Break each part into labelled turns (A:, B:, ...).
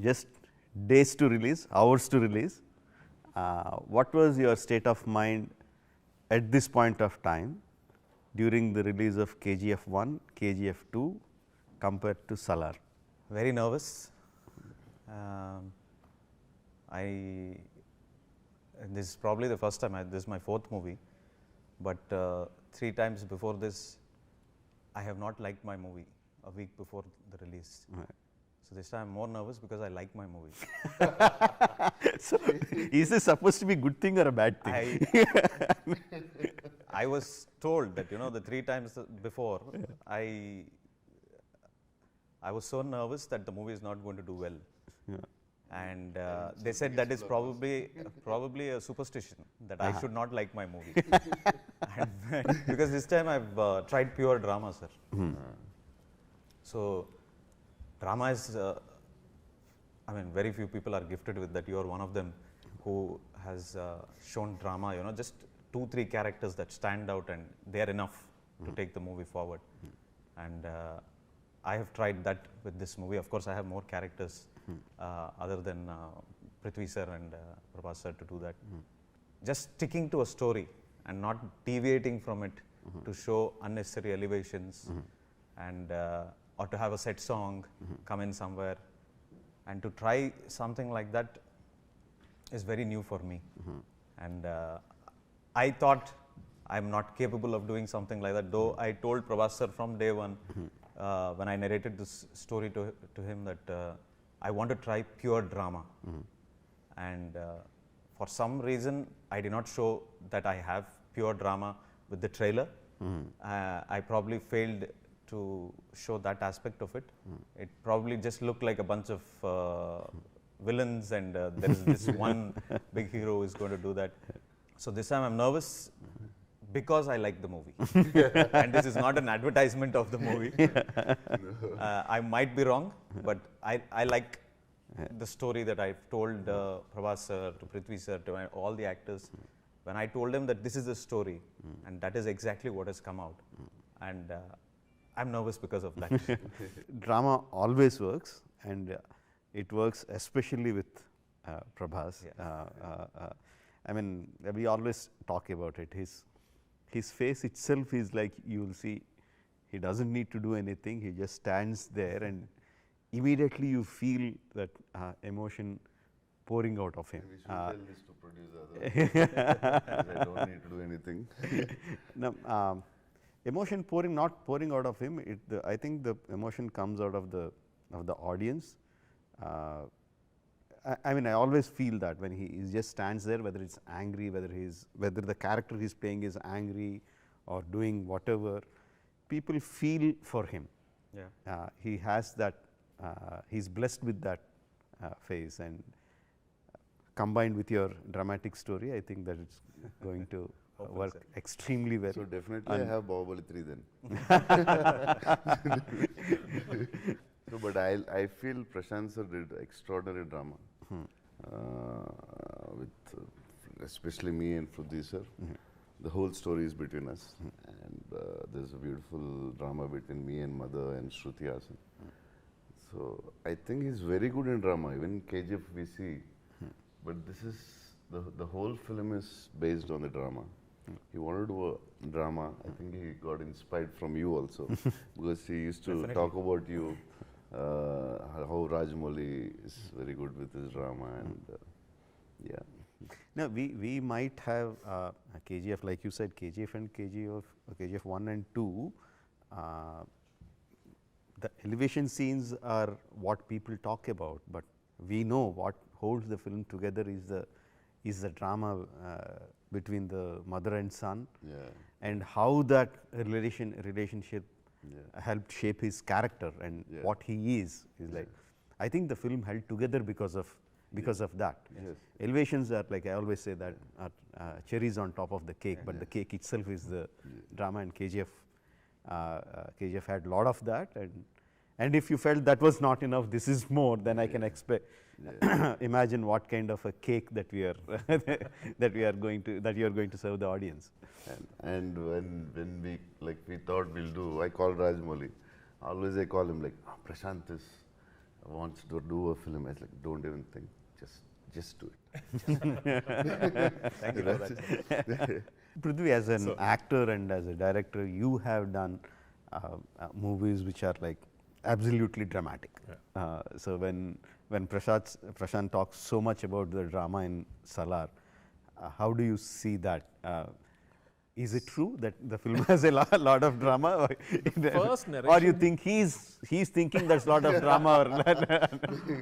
A: just days to release, hours to release. What was your state of mind at this point of time during the release of KGF 1, KGF 2 compared to Salaar?
B: Very nervous. This is probably the first time, this is my fourth movie, but 3 times before this, I have not liked my movie a week before the release.
A: Right.
B: So this time I am more nervous because I like my movie.
A: So, is this supposed to be a good thing or a bad thing?
B: I was told that, the 3 times before, I was so nervous that the movie is not going to do well.
A: Yeah.
B: And they said that is probably a superstition that I should not like my movie. Because this time I've tried pure drama, sir. So drama is, very few people are gifted with that. You are one of them who has shown drama, just 2-3 characters that stand out and they are enough to take the movie forward. And I have tried that with this movie. Of course, I have more characters other than Prithvi sir and Prabhas sir to do that. Just sticking to a story and not deviating from it to show unnecessary elevations and or to have a set song come in somewhere, and to try something like that is very new for me. And I thought I'm not capable of doing something like that, though I told Prabhas sir from day one when I narrated this story to him that I want to try pure drama. And for some reason I did not show that I have pure drama with the trailer. I probably failed to show that aspect of it. It probably just looked like a bunch of villains and there is this one big hero who is going to do that. So this time I'm nervous because I like the movie. And this is not an advertisement of the movie. I might be wrong, but I like the story that I've told Prabhas sir, to Prithvi sir, to all the actors. When I told them that this is the story, and that is exactly what has come out. And I'm nervous because of that.
A: Drama always works, and it works especially with Prabhas. We always talk about it. His face itself is like, you will see, he doesn't need to do anything. He just stands there, and immediately you feel that emotion pouring out of him.
C: We should tell this to producer. I don't need to do anything.
A: Now, emotion not pouring out of him. I think the emotion comes out of the audience. I always feel that when he just stands there, whether it's angry, whether the character he's playing is angry or doing whatever, people feel for him.
B: Yeah.
A: He has that. He's blessed with that face, and combined with your dramatic story, I think that it's going to work extremely well.
C: So definitely I have Bahubali 3 then. No, but I feel Prashant sir did extraordinary drama with especially me and Prithvi sir. The whole story is between us, and there's a beautiful drama between me and Mother and Shruti Hasan. So I think he's very good in drama. Even KGF we see, but this is the whole film is based on the drama. He wanted to do a drama. I think he got inspired from you also, because he used to talk about you, how Rajamouli is very good with his drama, and yeah.
A: Now we might have KGF, like you said, KGF and KGF 1 and 2. The elevation scenes are what people talk about, but we know what holds the film together is the drama between the mother and son, and how that relationship helped shape his character and what he is like. I think the film held together because of that. Elevations are, like I always say, that are cherries on top of the cake, but the cake itself is the drama, and KGF had a lot of that, and if you felt that was not enough, this is more, then I can expect imagine what kind of a cake that we are that you are going to serve the audience.
C: And when we thought we'll do, I called Rajamouli. Always I call him like, Prashant is wants to do a film. I was like, don't even think, just do it.
B: Thank you for that.
A: Prithvi, as an actor and as a director, you have done movies which are like absolutely dramatic. So when Prashant talks so much about the drama in Salaar, how do you see that? Is it true that the film has a lot of drama,
D: First
A: or
D: narration,
A: you think he's thinking that's a lot of drama?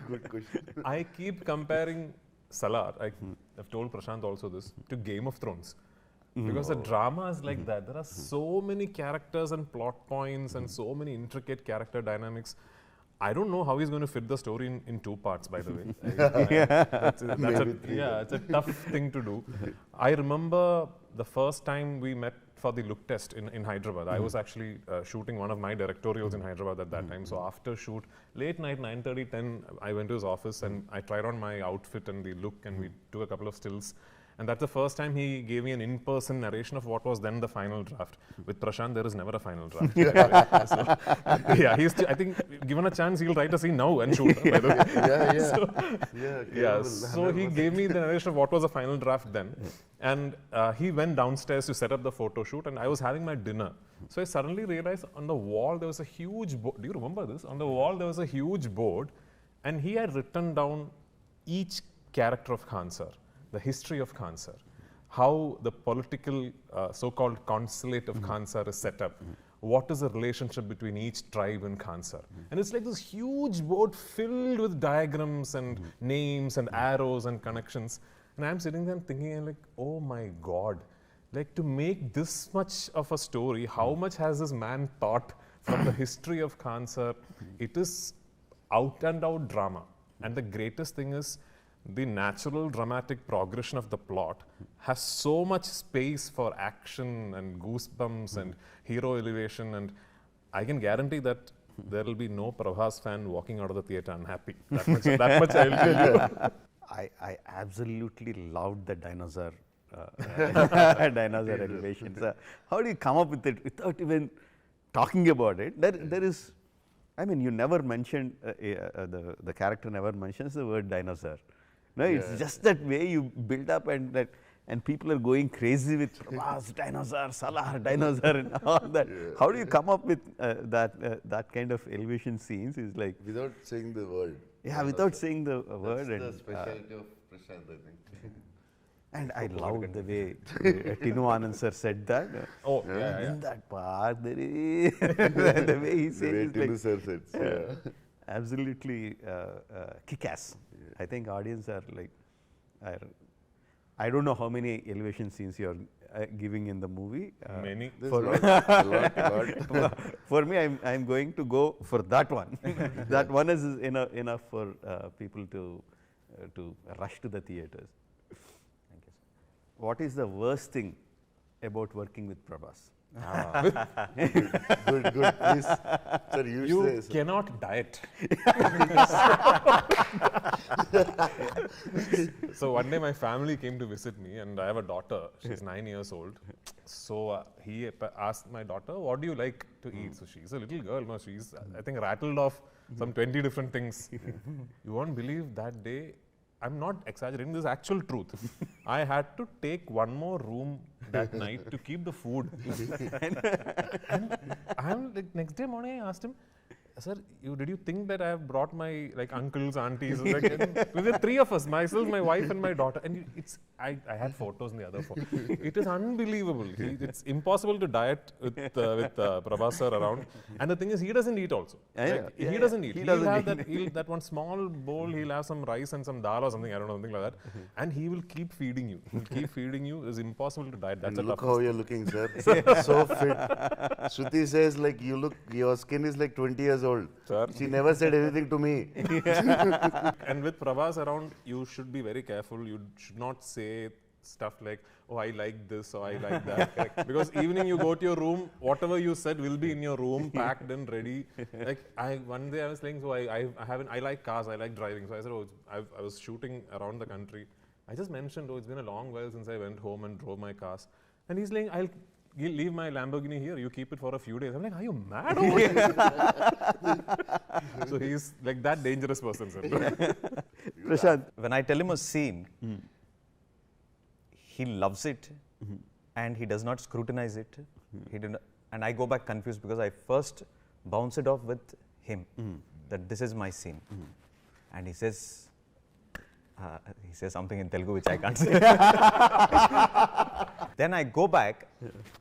C: Good question.
D: I keep comparing Salaar, I've told Prashant also this, to Game of Thrones. Because the drama is like that. There are so many characters and plot points and so many intricate character dynamics. I don't know how he's going to fit the story in 2 parts, by the way. It's a tough thing to do. I remember the first time we met for the look test in Hyderabad. I was actually shooting one of my directorials in Hyderabad at that time. So after shoot, late night, 9:30, 10, I went to his office and I tried on my outfit and the look, and we took a couple of stills. And that's the first time he gave me an in-person narration of what was then the final draft. With Prashant, there is never a final draft. So, yeah, I think given a chance, he'll write a scene now and shoot. By the way. So he gave me the narration of what was the final draft then. And he went downstairs to set up the photo shoot, and I was having my dinner. So I suddenly realized on the wall there was a huge board. Do you remember this? On the wall there was a huge board, and he had written down each character of Khan Sir. The history of Khan Sir, how the political so-called consulate of Khan Sir is set up, what is the relationship between each tribe in Khan Sir. And it's like this huge board filled with diagrams and names and arrows and connections. And I'm sitting there thinking, I'm like, oh my God, like to make this much of a story, how much has this man thought from the history of Khan Sir? It is out and out drama. And the greatest thing is, the natural dramatic progression of the plot has so much space for action and goosebumps and hero elevation, and I can guarantee that there will be no Prabhas fan walking out of the theatre unhappy. That much I'll tell you.
A: I absolutely loved the dinosaur dinosaur elevations. How do you come up with it without even talking about it? There is, I mean, you never mentioned, the character never mentions the word dinosaur. No, it's just that way you build up, and people are going crazy with Prabhas, dinosaur, Salaar, dinosaur, and all that. How do you come up with that kind of elevation scenes? Is like
C: without saying the word.
A: Yeah, without saying the word.
C: That's the specialty of Prashant, I think.
A: And I loved the way Tinu Anand sir said that. In that part, there is the way he says
C: the way Tinu sir said.
A: Absolutely kick-ass. I think audience are like, I don't know how many elevation scenes you are giving in the movie.
D: Many.
A: For,
C: a lot.
A: For me, I'm going to go for that one. That one is enough for people to rush to the theatres. Thank you, sir. What is the worst thing about working with Prabhas?
C: Good. Please, sir,
D: You
C: say, sir.
D: cannot diet. So one day my family came to visit me, and I have a daughter. She's 9 years old. So he asked my daughter, what do you like to eat? So she's a little girl, no? She's, I think, rattled off some 20 different things. You won't believe that day, I'm not exaggerating, this is actual truth. I had to take one more room that night to keep the food. and I'm like, next day morning I asked him, sir, did you think that I have brought my uncles, aunties? We were 3 of us, myself, my wife and my daughter. And I had photos in the other phone. It is unbelievable. It's impossible to diet with Prabhas sir around. And the thing is, he doesn't eat also. He doesn't eat. He'll have that one small bowl, he'll have some rice and some dal or something, I don't know, something like that. And he will keep feeding you. He'll keep feeding you. It's impossible to diet. That's
C: look how you're looking, sir. So fit. Shruti says, your skin is like 20 years old.
D: Sir.
C: She never said anything to me.
D: And with Prabhas around, you should be very careful. You should not say stuff like, oh, I like this or I like that. Because evening you go to your room, whatever you said will be in your room, packed and ready. One day I was saying, so I like cars, I like driving. So I said, I was shooting around the country. I just mentioned, it's been a long while since I went home and drove my cars. And he's like, you leave my Lamborghini here, you keep it for a few days. I'm like, are you mad over here? So he's like that dangerous person, sir.
A: Prashant.
B: When I tell him a scene, he loves it and he does not scrutinize it. He did not, and I go back confused because I first bounce it off with him that this is my scene. And he says something in Telugu which I can't say. Then I go back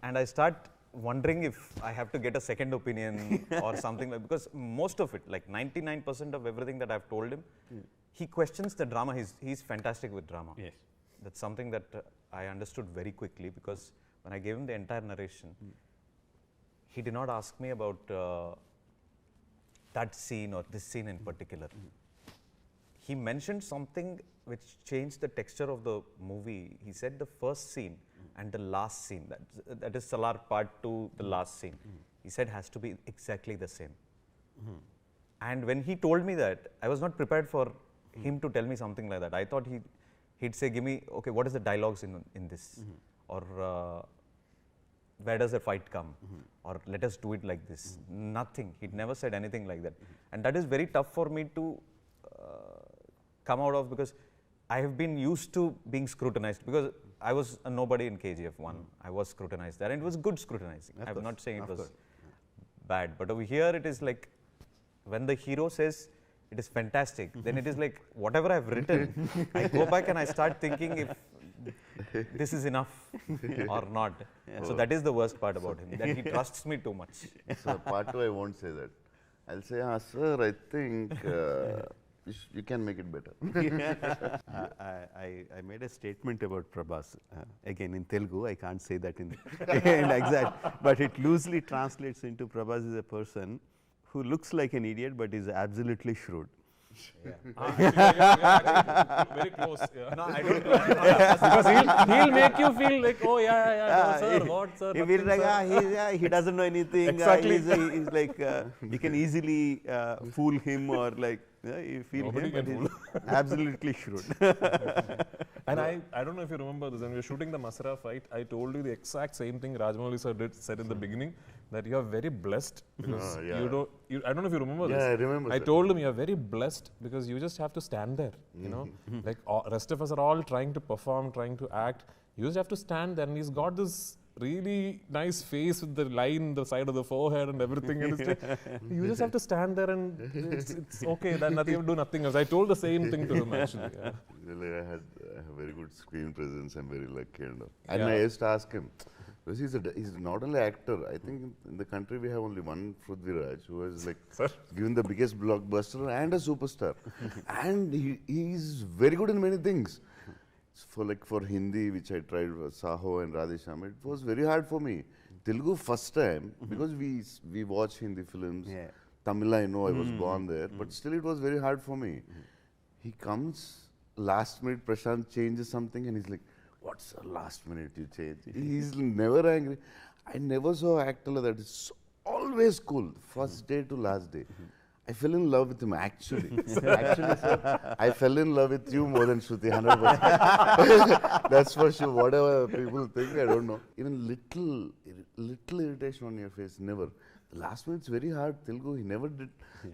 B: and I start wondering if I have to get a second opinion or something, like, because most of it, like 99% of everything that I've told him, he questions the drama. He's fantastic with drama.
A: Yes.
B: That's something that I understood very quickly, because when I gave him the entire narration, he did not ask me about that scene or this scene in particular. He mentioned something which changed the texture of the movie. He said the first scene and the last scene, that is Salaar part 2, the last scene, he said has to be exactly the same. And when he told me that, I was not prepared for him to tell me something like that. I thought he'd say, give me, okay, what is the dialogues in this? Or where does the fight come? Or let us do it like this. Nothing. He'd never said anything like that. And that is very tough for me to come out of, because I have been used to being scrutinized, because I was a nobody in KGF1. I was scrutinized there, and it was good scrutinizing. I'm not saying it was bad, but over here it is like, when the hero says it is fantastic, then it is like, whatever I've written, I go back and I start thinking if this is enough or not. So that is the worst part about him, that he trusts me too much.
C: So part 2, I won't say that. I'll say, sir, I think you can make it better.
A: I made a statement about Prabhas. Again, in Telugu, I can't say that in exact, but it loosely translates into Prabhas is a person who looks like an idiot but is absolutely shrewd.
D: Very close. Yeah.
B: No, I don't.
D: Because he'll make you feel like, oh no, sir, what, sir?
A: He feels like, he doesn't know anything.
D: Exactly.
A: He's like, you can easily fool him, or like, you feel
D: Nobody
A: him,
D: can
A: but he's absolutely shrewd.
D: And I don't know if you remember this, when we were shooting the Masara fight, I told you the exact same thing Rajamouli sir said in the beginning, that you are very blessed because I don't know if you remember this.
C: Yeah, I remember.
D: I told him you are very blessed because you just have to stand there, you know. Like rest of us are all trying to perform, trying to act. You just have to stand there, and he's got this really nice face with the line, the side of the forehead and everything. And it's like, you just have to stand there and it's okay, then nothing, you have to do nothing else. I told the same thing to him actually. Yeah.
C: Really, I have a very good screen presence. I'm very lucky. And I used to ask him, because he's not only actor. I think in the country we have only one Prithviraj who has like given the biggest blockbuster and a superstar. And he's very good in many things. For Hindi, which I tried, Saho and Radhesham, it was very hard for me. Telugu first time, because we watch Hindi films.
A: Yeah.
C: Tamil, I know I was born there, but still it was very hard for me. He comes, last minute Prashant changes something and he's like, what's the last minute you change? He's never angry. I never saw an actor like that. It's always cool, first day to last day. I fell in love with him actually. Actually, sir, I fell in love with you more than Shruti, 100%. That's for sure. Whatever people think, I don't know. Even little irritation on your face, never. The last minute's very hard. Telugu, he never did.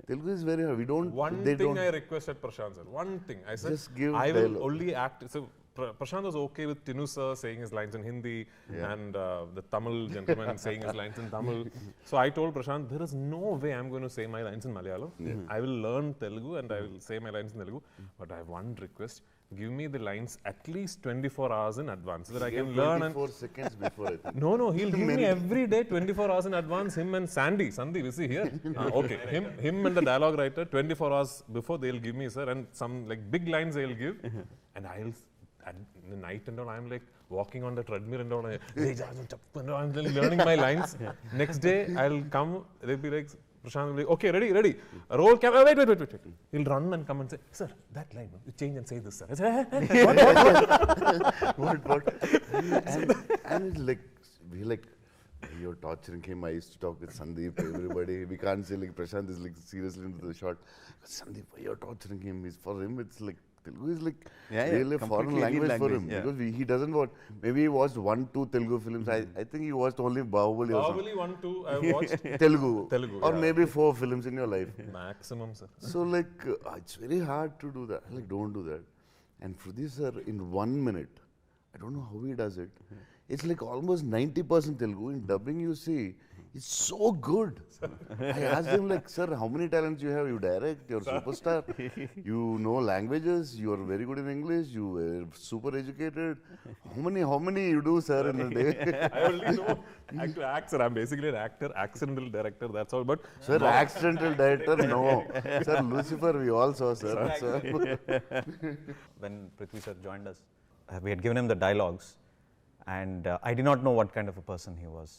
C: Telugu is very hard. We don't.
D: One thing I requested Prashant sir. One thing I said.
C: Just give
D: I will
C: dialogue.
D: only act. So Prashant was okay with Tinu sir saying his lines in Hindi and the Tamil gentleman saying his lines in Tamil. So I told Prashant, there is no way I'm going to say my lines in Malayalam. I will learn Telugu and I will say my lines in Telugu. But I have one request. Give me the lines at least 24 hours in advance so that I can learn.
C: 24 seconds before, I think.
D: No, he'll give me every day 24 hours in advance. Him and Sandeep, is he here? Okay, him and the dialogue writer 24 hours before they'll give me, sir, and some like big lines they'll give, and I'll at the night and all I'm like walking on the treadmill and all. I'm learning my lines. Next day I'll come. They'll be like. Prashant will be like, okay, ready. Roll camera. Wait. He'll run and come and say, sir, that line, you change and say this, sir. I say,
C: What? And it's like, you're torturing him. I used to talk with Sandeep, everybody. We can't say like Prashant is like seriously into the shot. Sandeep, you're torturing him. For him, it's like Telugu is like
A: Yeah,
C: really a foreign
A: completely alien
C: language for him
A: yeah.
C: because he doesn't watch. Maybe he watched 1-2 Telugu films. I think he watched only Bahubali or something.
D: Bahubali 1, 2, I watched
C: Telugu.
D: Telugu,
C: Or
D: yeah.
C: maybe 4 films in your life.
D: maximum, sir.
C: So like it's very hard to do that. Like don't do that. And Prithviraj sir in 1 minute, I don't know how he does it. It's like almost 90% Telugu. In dubbing you see, it's so good. I asked him like, sir, how many talents you have? You direct, you're a superstar, you know languages, you're very good in English, you are super educated. How many you do, sir, in a day?
D: I only know act to act, sir. I'm basically an actor, accidental director, that's all. But
C: Sir, accidental director, no. Sir, Lucifer, we all saw, sir. Sir.
B: When Prithvi sir joined us, we had given him the dialogues, and I did not know what kind of a person he was.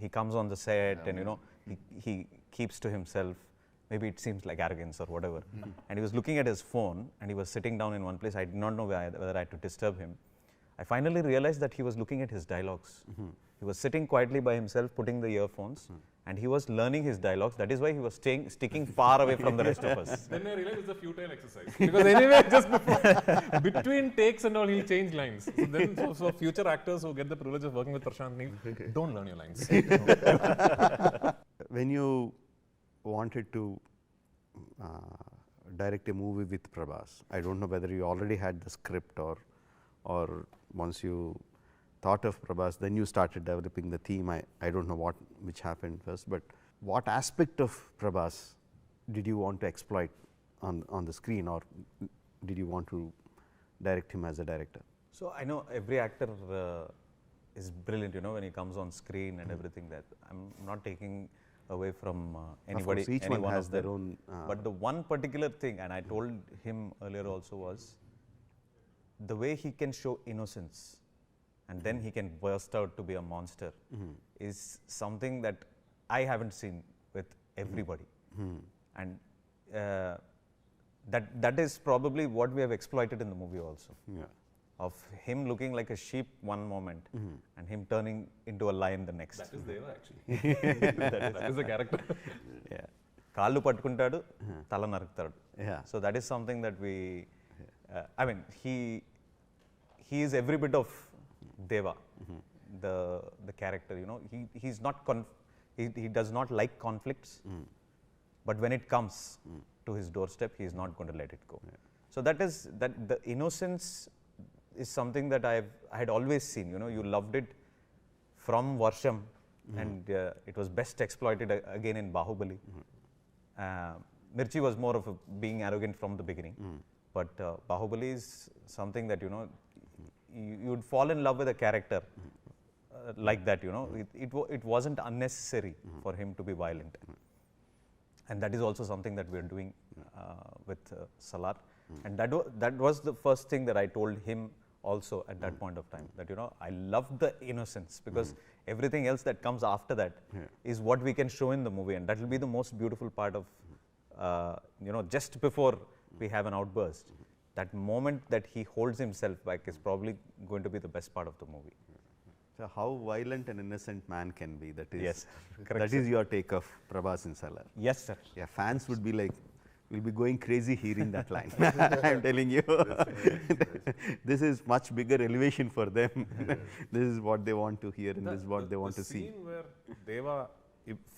B: He comes on the set and he keeps to himself. Maybe it seems like arrogance or whatever. And he was looking at his phone and he was sitting down in one place. I did not know whether I had to disturb him. I finally realized that he was looking at his dialogues. He was sitting quietly by himself, putting the earphones, and he was learning his dialogues. That is why he was sticking far away from the rest of us.
D: then I realized it's a futile exercise. Because anyway, just between takes and all, he'll change lines. So future actors who get the privilege of working with PrashanthNeel, don't learn your lines.
A: When you wanted to direct a movie with Prabhas, I don't know whether you already had the script or once you thought of Prabhas, then you started developing the theme. I don't know which happened first, but what aspect of Prabhas did you want to exploit on the screen, or did you want to direct him as a director?
B: So I know every actor is brilliant, when he comes on screen and everything. That I'm not taking away from anybody.
A: Of course, each one has their own.
B: But the one particular thing, and I told him earlier also, was the way he can show innocence and then he can burst out to be a monster is something that I haven't seen with everybody. And that is probably what we have exploited in the movie also.
A: Yeah.
B: Of him looking like a sheep one moment and him turning into a lion the next.
D: That is Deva actually. that is the character.
A: Yeah.
B: Kallu pattukuntadu, tala naruktadu.
A: Yeah.
B: So that is something that we, I mean, he is every bit of Deva, the character. He's not he does not like conflicts, but when it comes to his doorstep, he is not going to let it go.
A: Yeah.
B: So that the innocence is something that I had always seen. You loved it from Varsham, and it was best exploited again in Bahubali. Mirchi was more of being arrogant from the beginning, but Bahubali is something that you would fall in love with a character like that. It wasn't unnecessary for him to be violent, and that is also something that we are doing with Salaar. And that was the first thing that I told him also at that point of time, that I love the innocence, because everything else that comes after that is what we can show in the movie, and that will be the most beautiful part of just before we have an outburst. That moment that he holds himself back is probably going to be the best part of the movie.
A: So how violent an innocent man can be, that is,
B: Yes, correct,
A: that is your take of Prabhas in Salaar.
B: Yes, sir.
A: Yeah, fans would be like, will be going crazy hearing that line. I'm telling you, this is much bigger elevation for them. This is what they want to hear, and this is what they want to see.
D: The scene where Deva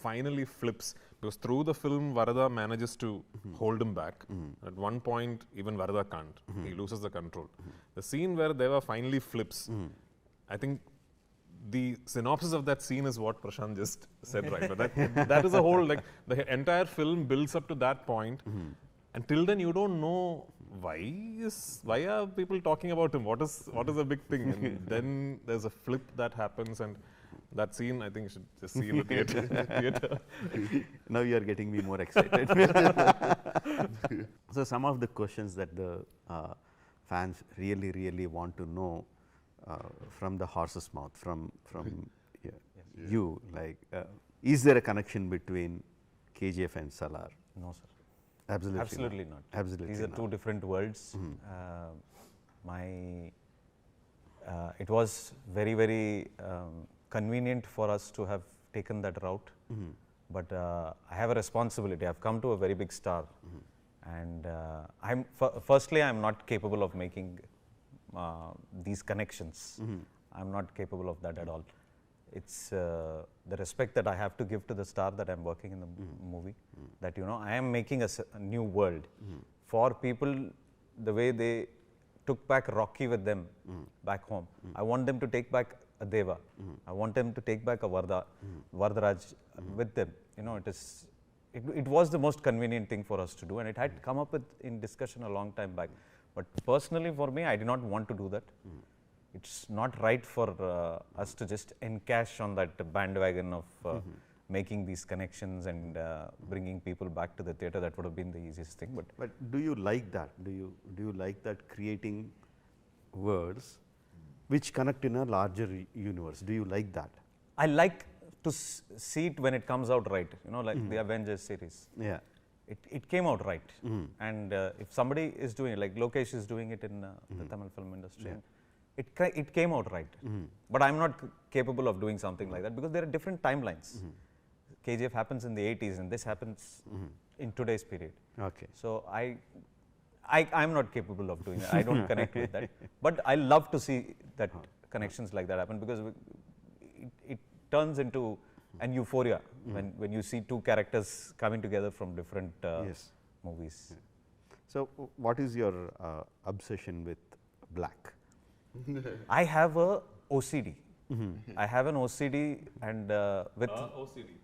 D: finally flips, because through the film Varada manages to hold him back. At one point, even Varada can't. He loses the control. The scene where Deva finally flips, I think the synopsis of that scene is what Prashant just said, right? But that is a whole, like, the entire film builds up to that point. Until then, you don't know why are people talking about him? What is the big thing? And then there's a flip that happens, and that scene, I think you should just see in the theater.
A: Now you are getting me more excited. So some of the questions that the fans really want to know from the horse's mouth, from you, like, is there a connection between KGF and Salaar?
B: No, sir.
A: Absolutely
B: not.
A: Absolutely
B: These are
A: not.
B: two different worlds. It was very convenient for us to have taken that route, but I have a responsibility. I've come to a very big star, And firstly, I'm not capable of making these connections. I'm not capable of that at all. It's the respect that I have to give to the star that I'm working in the movie, that I am making a new world for people the way they took back Rocky with them back home. I want them to take back a Deva. I want them to take back a Vardharaj with them. It was the most convenient thing for us to do, and it had come up in discussion a long time back. But personally for me, I did not want to do that. It's not right for us to just encash on that bandwagon of making these connections and bringing people back to the theatre. That would have been the easiest thing.
A: But do you like that? Do you like that, creating worlds which connect in a larger universe? Do you like that?
B: I like to see it when it comes out right. Like the Avengers series.
A: Yeah.
B: It came out right. And if somebody is doing it, like Lokesh is doing it in the Tamil film industry, it came out right. But I'm not capable of doing something like that, because there are different timelines. KGF happens in the 80s and this happens in today's period.
A: Okay.
B: So I'm not capable of doing that. I don't connect with that. But I love to see that connections like that happen, because it turns into an euphoria when you see two characters coming together from different movies.
A: So what is your obsession with black?
B: I have a OCD. I have an OCD, and with
D: OCD.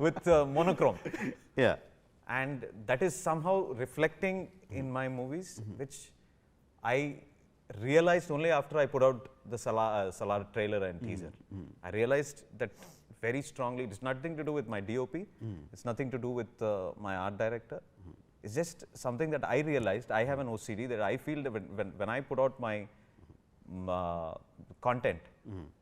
B: with monochrome.
A: Yeah.
B: And that is somehow reflecting in my movies, which I realized only after I put out the Salaar trailer and teaser. I realized that very strongly. It's nothing to do with my DOP. It's nothing to do with my art director. It's just something that I realized. I have an OCD that I feel that when I put out my content,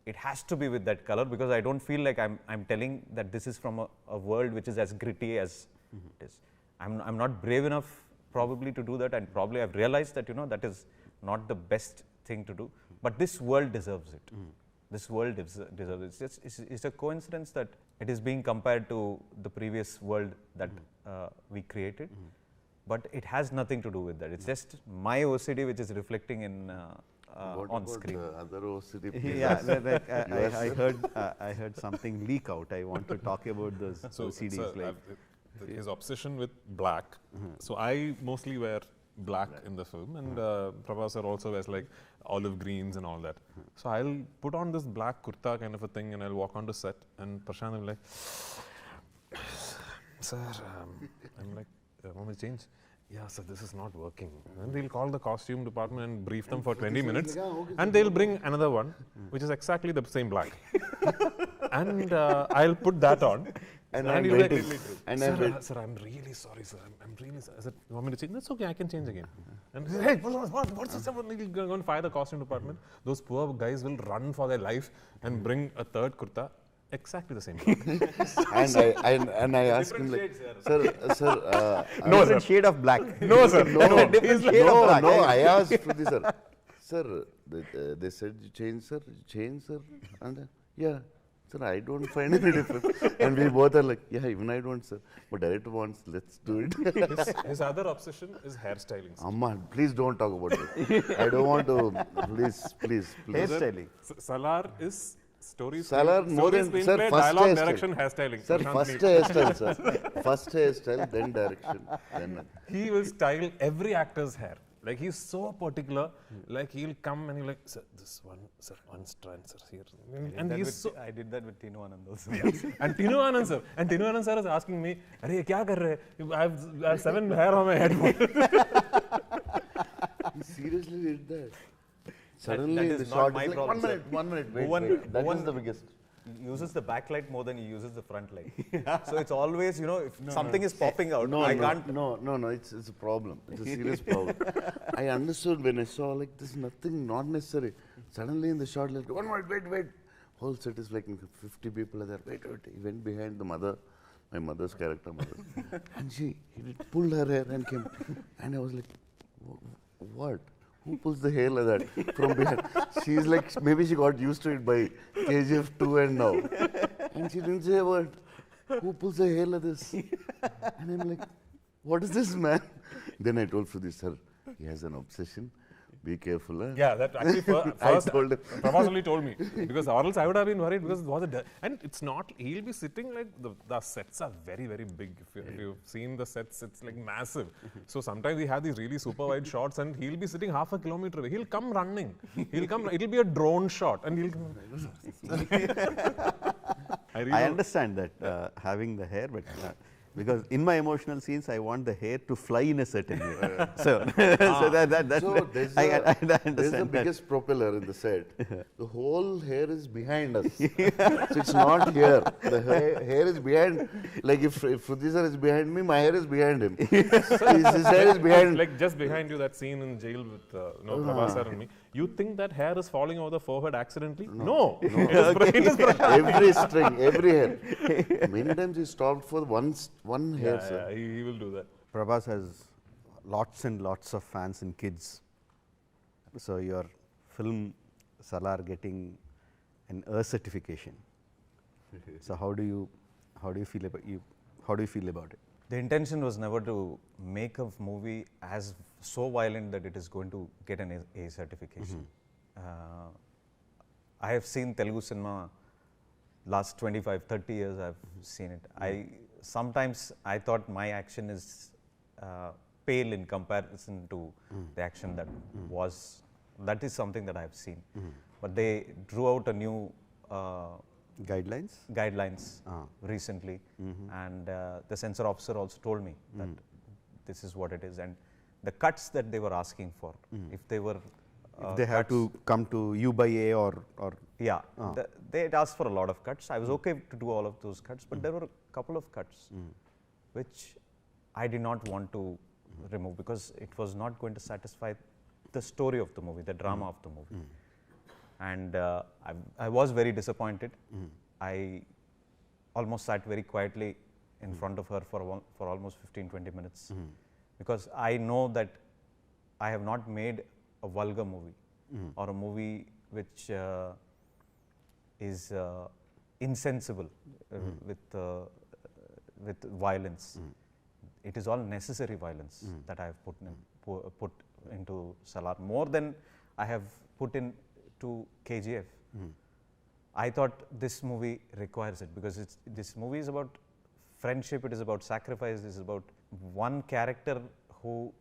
B: it has to be with that color, because I don't feel like I'm telling that this is from a world which is as gritty as it is. I'm not brave enough probably to do that, and probably I've realized that that is not the best thing to do. But this world deserves it. This world deserves it. It's a coincidence that it is being compared to the previous world that we created. But it has nothing to do with that. It's just my OCD which is reflecting in on screen.
C: Other OCD
A: I heard something leak out. I want to talk about those OCDs.
D: His obsession with black. So I mostly wear black in the film, and Prabhas also wears like olive greens and all that. So I'll put on this black kurta kind of a thing, and I'll walk onto set, and Prashant will be like, "Sir," I'm like, "Want me to change?" "Yeah, sir, this is not working." And they'll call the costume department and brief them for 20 minutes, and they'll bring another one, which is exactly the same black. And I'll put that on.
C: And
D: I'm
C: I'm waiting.
D: And sir, I'm really sorry, sir. I'm really sorry. I said, "You want me to change?" "That's okay, I can change again." And he said, "Hey, what's this? He'll go and fire the costume department. Those poor guys will run for their life and bring a third kurta, exactly the same color.
C: and I asked him like, sir,
A: No, different shade of black.
D: No, sir.
A: Different shade of black.
C: I asked Prithviraj, sir, they said you change, sir, and yeah. Sir, I don't find any difference. And we both are like, yeah, even I don't, sir. But director wants, let's do it.
D: His other obsession is hairstyling.
C: Amma, please don't talk about it. I don't want to, please.
A: Hairstyling.
D: Salaar is stories.
C: Salaar more than, sir,
D: screenplay,
C: first
D: dialogue,
C: hairstyle.
D: direction, hairstyling.
C: Sir, first hairstyle, sir. First hairstyle, then direction.
D: He will style every actor's hair. Like, he's so particular. Like, he'll come and he'll like, "Sir, this one, sir, one strand, sir, here." And he's so.
B: I did that with Tinu Anand also.
D: And Tinu Anand sir is asking me, "Arey, kya kar rahe? I have 7 hair on my head."
C: He seriously did that. Suddenly,
B: that
C: the
B: is
C: shot
B: not my
C: is like,
B: problem,
C: one minute, wait. That is the biggest.
B: Uses the backlight more than he uses the front light. So it's always, if something is popping out, I can't.
C: No, it's a problem. It's a serious problem. I understood when I saw like this, nothing, not necessary. Suddenly in the shot, like, one minute, wait. Whole set is like 50 people are there. Wait. He went behind the mother, my mother's character, and he pulled her hair and came. And I was like, what? Who pulls the hair like that from behind? She's like, maybe she got used to it by KGF 2 and now. And she didn't say a word. who pulls a hair like this? And I'm like, what is this, man? Then I told Sudhi, sir, he has an obsession. Be careful. Huh?
D: Yeah, that actually
C: I
D: first
C: told him.
D: Prabhas only told me, because or else I would have been worried, because it was and it's not, he'll be sitting like, the sets are very, very big. If you've seen the sets, it's like massive. So sometimes we have these really super wide shots and he'll be sitting half a kilometer away. He'll come running. It'll be a drone shot and he'll come.
A: I understand that having the hair, but because in my emotional scenes, I want the hair to fly in a certain way. So, so I understand
C: there's the biggest propeller in the set. The whole hair is behind us. So it's not here. The hair is behind. Like if Prithviraj sir is behind me, my hair is behind him. His hair is behind.
D: Like just behind you, that scene in jail with Prabhas sir and me. You think that hair is falling over the forehead accidentally? No. It is
C: Every string, every hair. Many times he stopped for one hair, sir.
D: Yeah, he will do that.
A: Prabhas has lots and lots of fans and kids. So your film Salaar getting an certification. So how do you feel about it?
B: The intention was never to make a movie as so violent that it is going to get an A certification. I have seen Telugu cinema last 25, 30 years. I've seen it. Sometimes I thought my action is pale in comparison to the action that was. That is something that I have seen. But they drew out a new guidelines recently, and the censor officer also told me that this is what it is, and the cuts that they were asking for, if they were
A: if they have to come to U by A or
B: yeah, they had asked for a lot of cuts. I was okay to do all of those cuts, but there were a couple of cuts which I did not want to remove, because it was not going to satisfy the story of the movie, the drama of the movie. And I was very disappointed. I almost sat very quietly in front of her for almost 15-20 minutes, because I know that I have not made a vulgar movie or a movie which is insensible with violence. It is all necessary violence that I have put into Salaar, more than I have put into KGF. I thought this movie requires it, because this movie is about friendship, it is about sacrifice, it is about one character who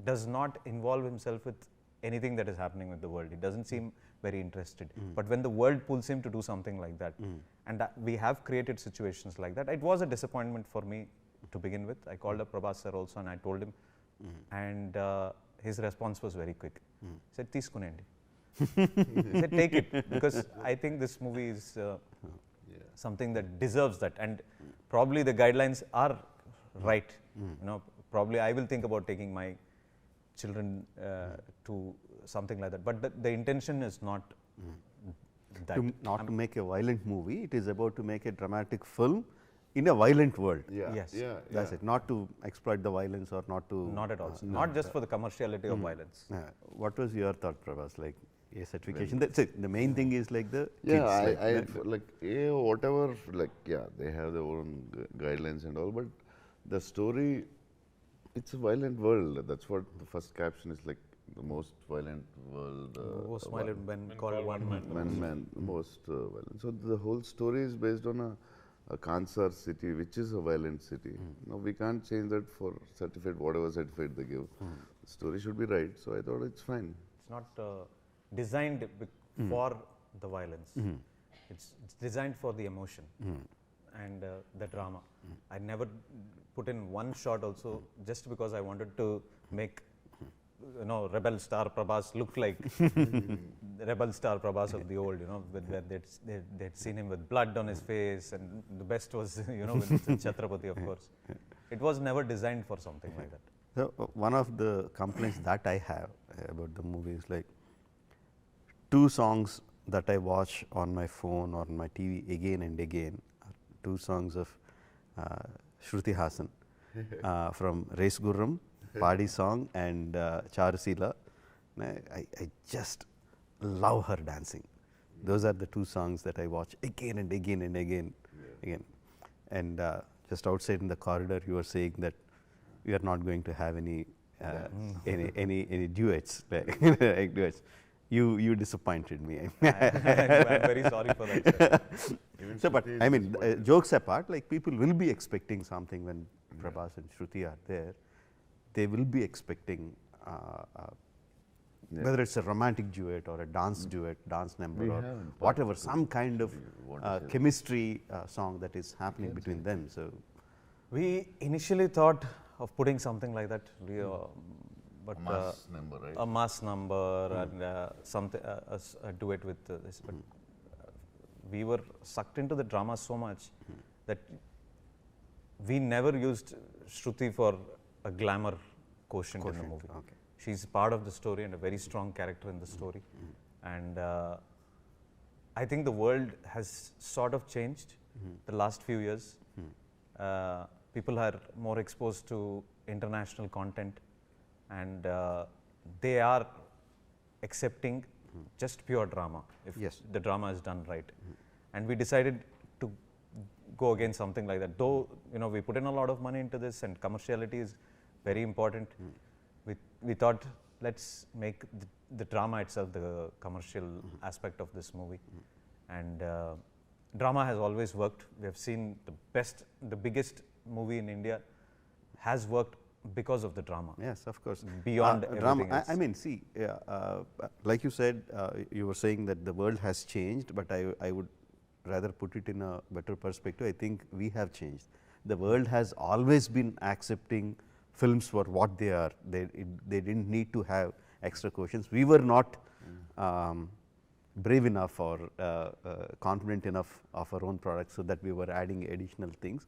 B: does not involve himself with anything that is happening with the world. He doesn't seem very interested. But when the world pulls him to do something like that, and we have created situations like that, it was a disappointment for me to begin with. I called up Prabhas sir also and I told him, and his response was very quick. He said, "Teeskunandi." He said, "Take it," because I think this movie is something that deserves that, and probably the guidelines are right. Probably I will think about taking my children to something like that, but the intention is not that.
A: To make a violent movie, it is about to make a dramatic film in a violent world.
B: Yes.
A: That's it. Not to exploit the violence or not to.
B: Not at all. Not just for the commerciality of violence.
A: What was your thought, Prabhas? Like A certification. That's it. The main thing is like the kids,
C: whatever. They have their own guidelines and all, but the story. It's a violent world. That's what the first caption is like. The most violent world.
B: Most violent men called one man.
C: Most violent. So the whole story is based on a Kansar city, which is a violent city. Now we can't change that for certificate, whatever certificate they give. The story should be right. So I thought it's fine.
B: It's not designed for the violence. It's designed for the emotion and the drama. I never put in one shot also just because I wanted to make rebel star Prabhas look like the rebel star Prabhas of the old, where they'd seen him with blood on his face, and the best was, with Chhatrapati, of course. It was never designed for something like that.
A: So, one of the complaints that I have about the movie is like 2 songs that I watch on my phone or on my TV again and again are 2 songs of Shruti Hassan from Race Gurram, Padi song, and Charusila. I just love her dancing. Those are the 2 songs that I watch again and again and again. again. And just outside in the corridor, you were saying that we are not going to have any any duets, like duets. You disappointed me.
B: I'm very sorry for that, sir.
A: So, but I mean, jokes apart, like people will be expecting something when Prabhas and Shruti are there. They will be expecting whether it's a romantic duet or a dance duet, dance number,
C: We
A: or
C: haven't
A: whatever,
C: talked
A: some kind of
C: what is it?
A: chemistry song that is happening between them. So,
B: We initially thought of putting something like that, but
C: Mass number, right?
B: a mass number and something a duet with this. But we were sucked into the drama so much that we never used Shruti for a glamour quotient in the movie.
A: okay.
B: She's part of the story and a very strong character in the story. And I think the world has sort of changed the last few years. People are more exposed to international content, and they are accepting just pure drama if
A: Yes.
B: the drama is done right. And we decided to go against something like that. Though, you know, we put in a lot of money into this and commerciality is very important. We thought, let's make the drama itself the commercial aspect of this movie. And drama has always worked. We have seen the biggest movie in India has worked because of the drama.
A: yes, of course.
B: Beyond
A: drama.
B: everything else.
A: I mean, see, like you said, you were saying that the world has changed, but I would rather put it in a better perspective. I think we have changed. The world has always been accepting films for what they are. They didn't need to have extra questions. We were not brave enough or confident enough of our own products, so that we were adding additional things.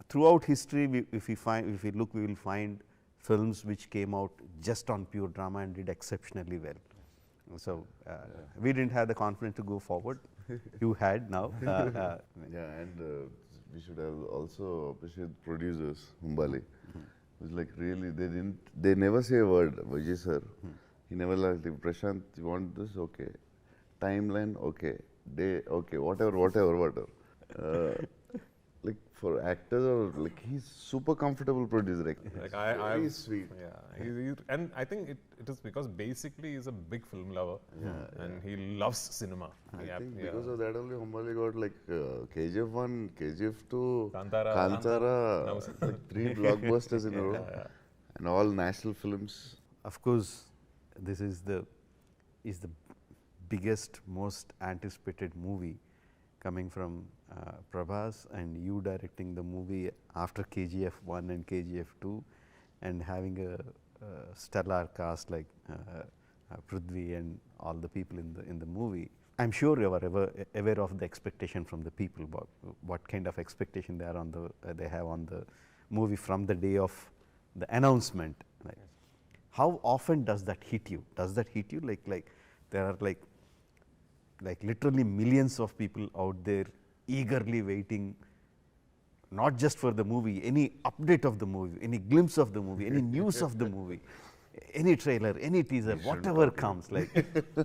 A: Throughout history, if we look, we will find films which came out just on pure drama and did exceptionally well. So we didn't have the confidence to go forward. You had now.
C: Yeah, and we should have also appreciate producers, Humbali. It's like really, they never say a word. Vijay sir, he never like, Prashant, you want this? Okay. Timeline? Okay. Day? Okay. Whatever. Like for actors, or like he's super comfortable producer.
D: Like
C: very sweet.
D: Yeah, and I think it is because basically he's a big film lover, and he loves cinema.
C: I think because of that only Humbali got like KGF 1, KGF 2,
D: Kantara.
C: like 3 blockbusters in a row, and all national films.
A: Of course, this is the biggest, most anticipated movie coming from Prabhas, and you directing the movie after KGF 1 and KGF 2, and having a stellar cast like Prithvi and all the people in the movie. I'm sure you are aware of the expectation from the people, about what kind of expectation they have on the movie from the day of the announcement. Like, how often does that hit you? Does that hit you? Like there are like literally millions of people out there eagerly waiting, not just for the movie, any update of the movie, any glimpse of the movie, any news of the movie, any trailer, any teaser, whatever comes. Like,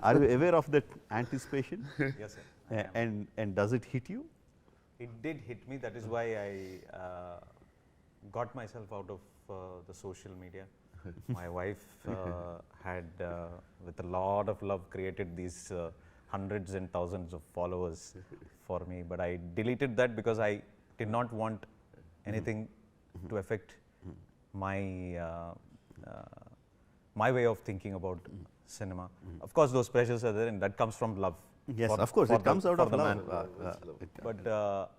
A: are you aware of that anticipation?
B: Yes, sir. I am.
A: And does it hit you?
B: It did hit me. That is why I got myself out of the social media. My wife had, with a lot of love, created these hundreds and thousands of followers for me, but I deleted that because I did not want anything to affect my my way of thinking about cinema. Of course, those pressures are there, and that comes from love.
A: Yes, of course, it comes out of love.
B: But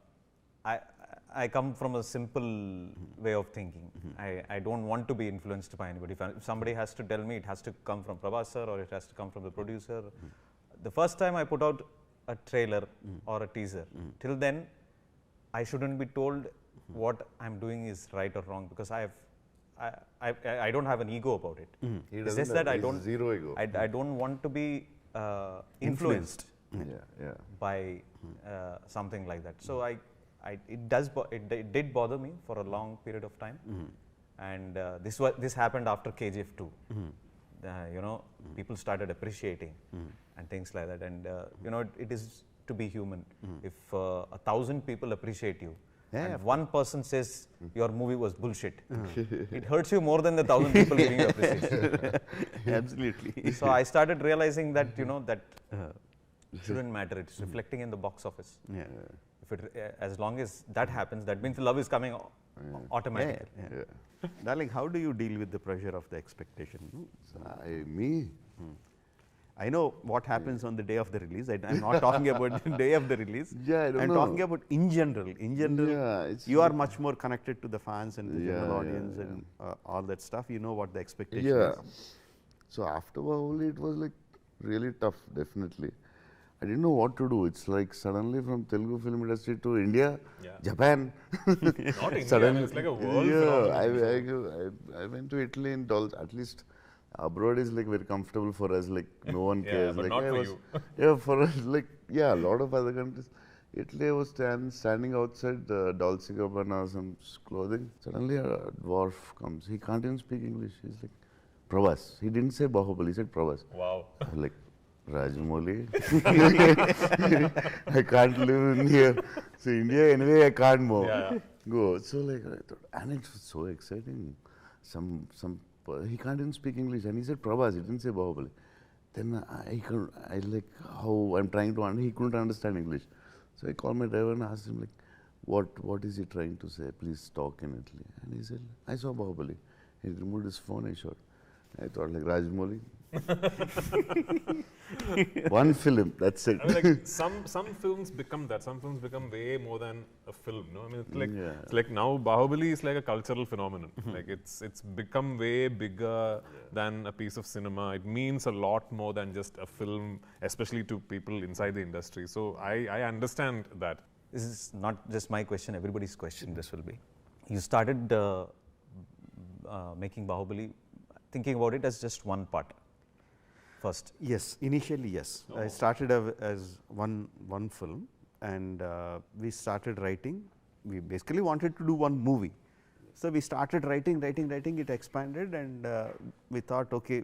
B: I come from a simple way of thinking. I don't want to be influenced by anybody. If somebody has to tell me, it has to come from Prabhas sir, or it has to come from the producer. The first time I put out a trailer or a teaser, till then I shouldn't be told what I'm doing is right or wrong, because I don't have an ego about it. It's just that I don't
C: zero ego.
B: I don't want to be influenced by something like that. So it did bother me for a long period of time, and this happened after KGF 2. You know, people started appreciating and things like that, and you know, it is to be human. If 1,000 people appreciate you,
A: Yeah,
B: and one person says your movie was bullshit, it hurts you more than the 1,000 people giving you appreciation.
A: Absolutely.
B: So I started realizing that, you know, that shouldn't matter. It's reflecting in the box office.
A: Yeah.
B: If it, as long as that happens, that means love is coming automatically.
C: Yeah.
A: Darling, how do you deal with the pressure of the expectation?
C: Me?
A: I know what happens on the day of the release. I'm not talking about the day of the release.
C: Yeah, I don't
A: I'm
C: know.
A: talking about in general. In general,
C: Yeah, it's
A: you are much more connected to the fans and the general
C: Yeah,
A: audience
C: yeah.
A: and all that stuff. You know what the expectation
C: Yeah.
A: is.
C: So after Bahubali, it was like really tough, definitely. I didn't know what to do. It's like suddenly from Telugu film industry to India,
D: Yeah.
C: Japan.
D: Not India, I mean,
C: Suddenly-
D: it's like a world
C: Yeah,
D: phenomenon.
C: I went to Italy and at least abroad is like very comfortable for us. Like no one
D: Yeah,
C: cares.
D: but
C: like
D: not
C: I
D: for
C: was,
D: you.
C: Yeah, for us, like a lot of other countries. Italy, I was standing outside Dolce Gabbana, some clothing. Suddenly a dwarf comes. He can't even speak English. He's like, Prabhas. He didn't say Bahubali. He said Prabhas.
D: Wow.
C: I was like, Rajamouli. I can't live in here. So India anyway, I can't move.
D: Yeah.
C: Go. So like I thought, and it was so exciting. He can't even speak English, and he said Prabhas. He didn't say Bahubali. Then I like how I'm trying to. He couldn't understand English. So I called my driver and asked him like, what is he trying to say? Please talk in Italy. And he said, I saw Bahubali. He removed his phone and shot. I thought like Rajamouli. One film, that's it.
D: I mean, like some films become that. Some films become way more than a film. No, I mean, it's like
C: Yeah.
D: it's like now Bahubali is like a cultural phenomenon. Like it's become way bigger than a piece of cinema. It means a lot more than just a film, especially to people inside the industry. So I understand that.
B: This is not just my question, everybody's question this will be. You started making Bahubali, thinking about it as just one part first.
A: Yes, initially yes. I started as one film, and we started writing. We basically wanted to do one movie. So we started writing, it expanded, and we thought, okay,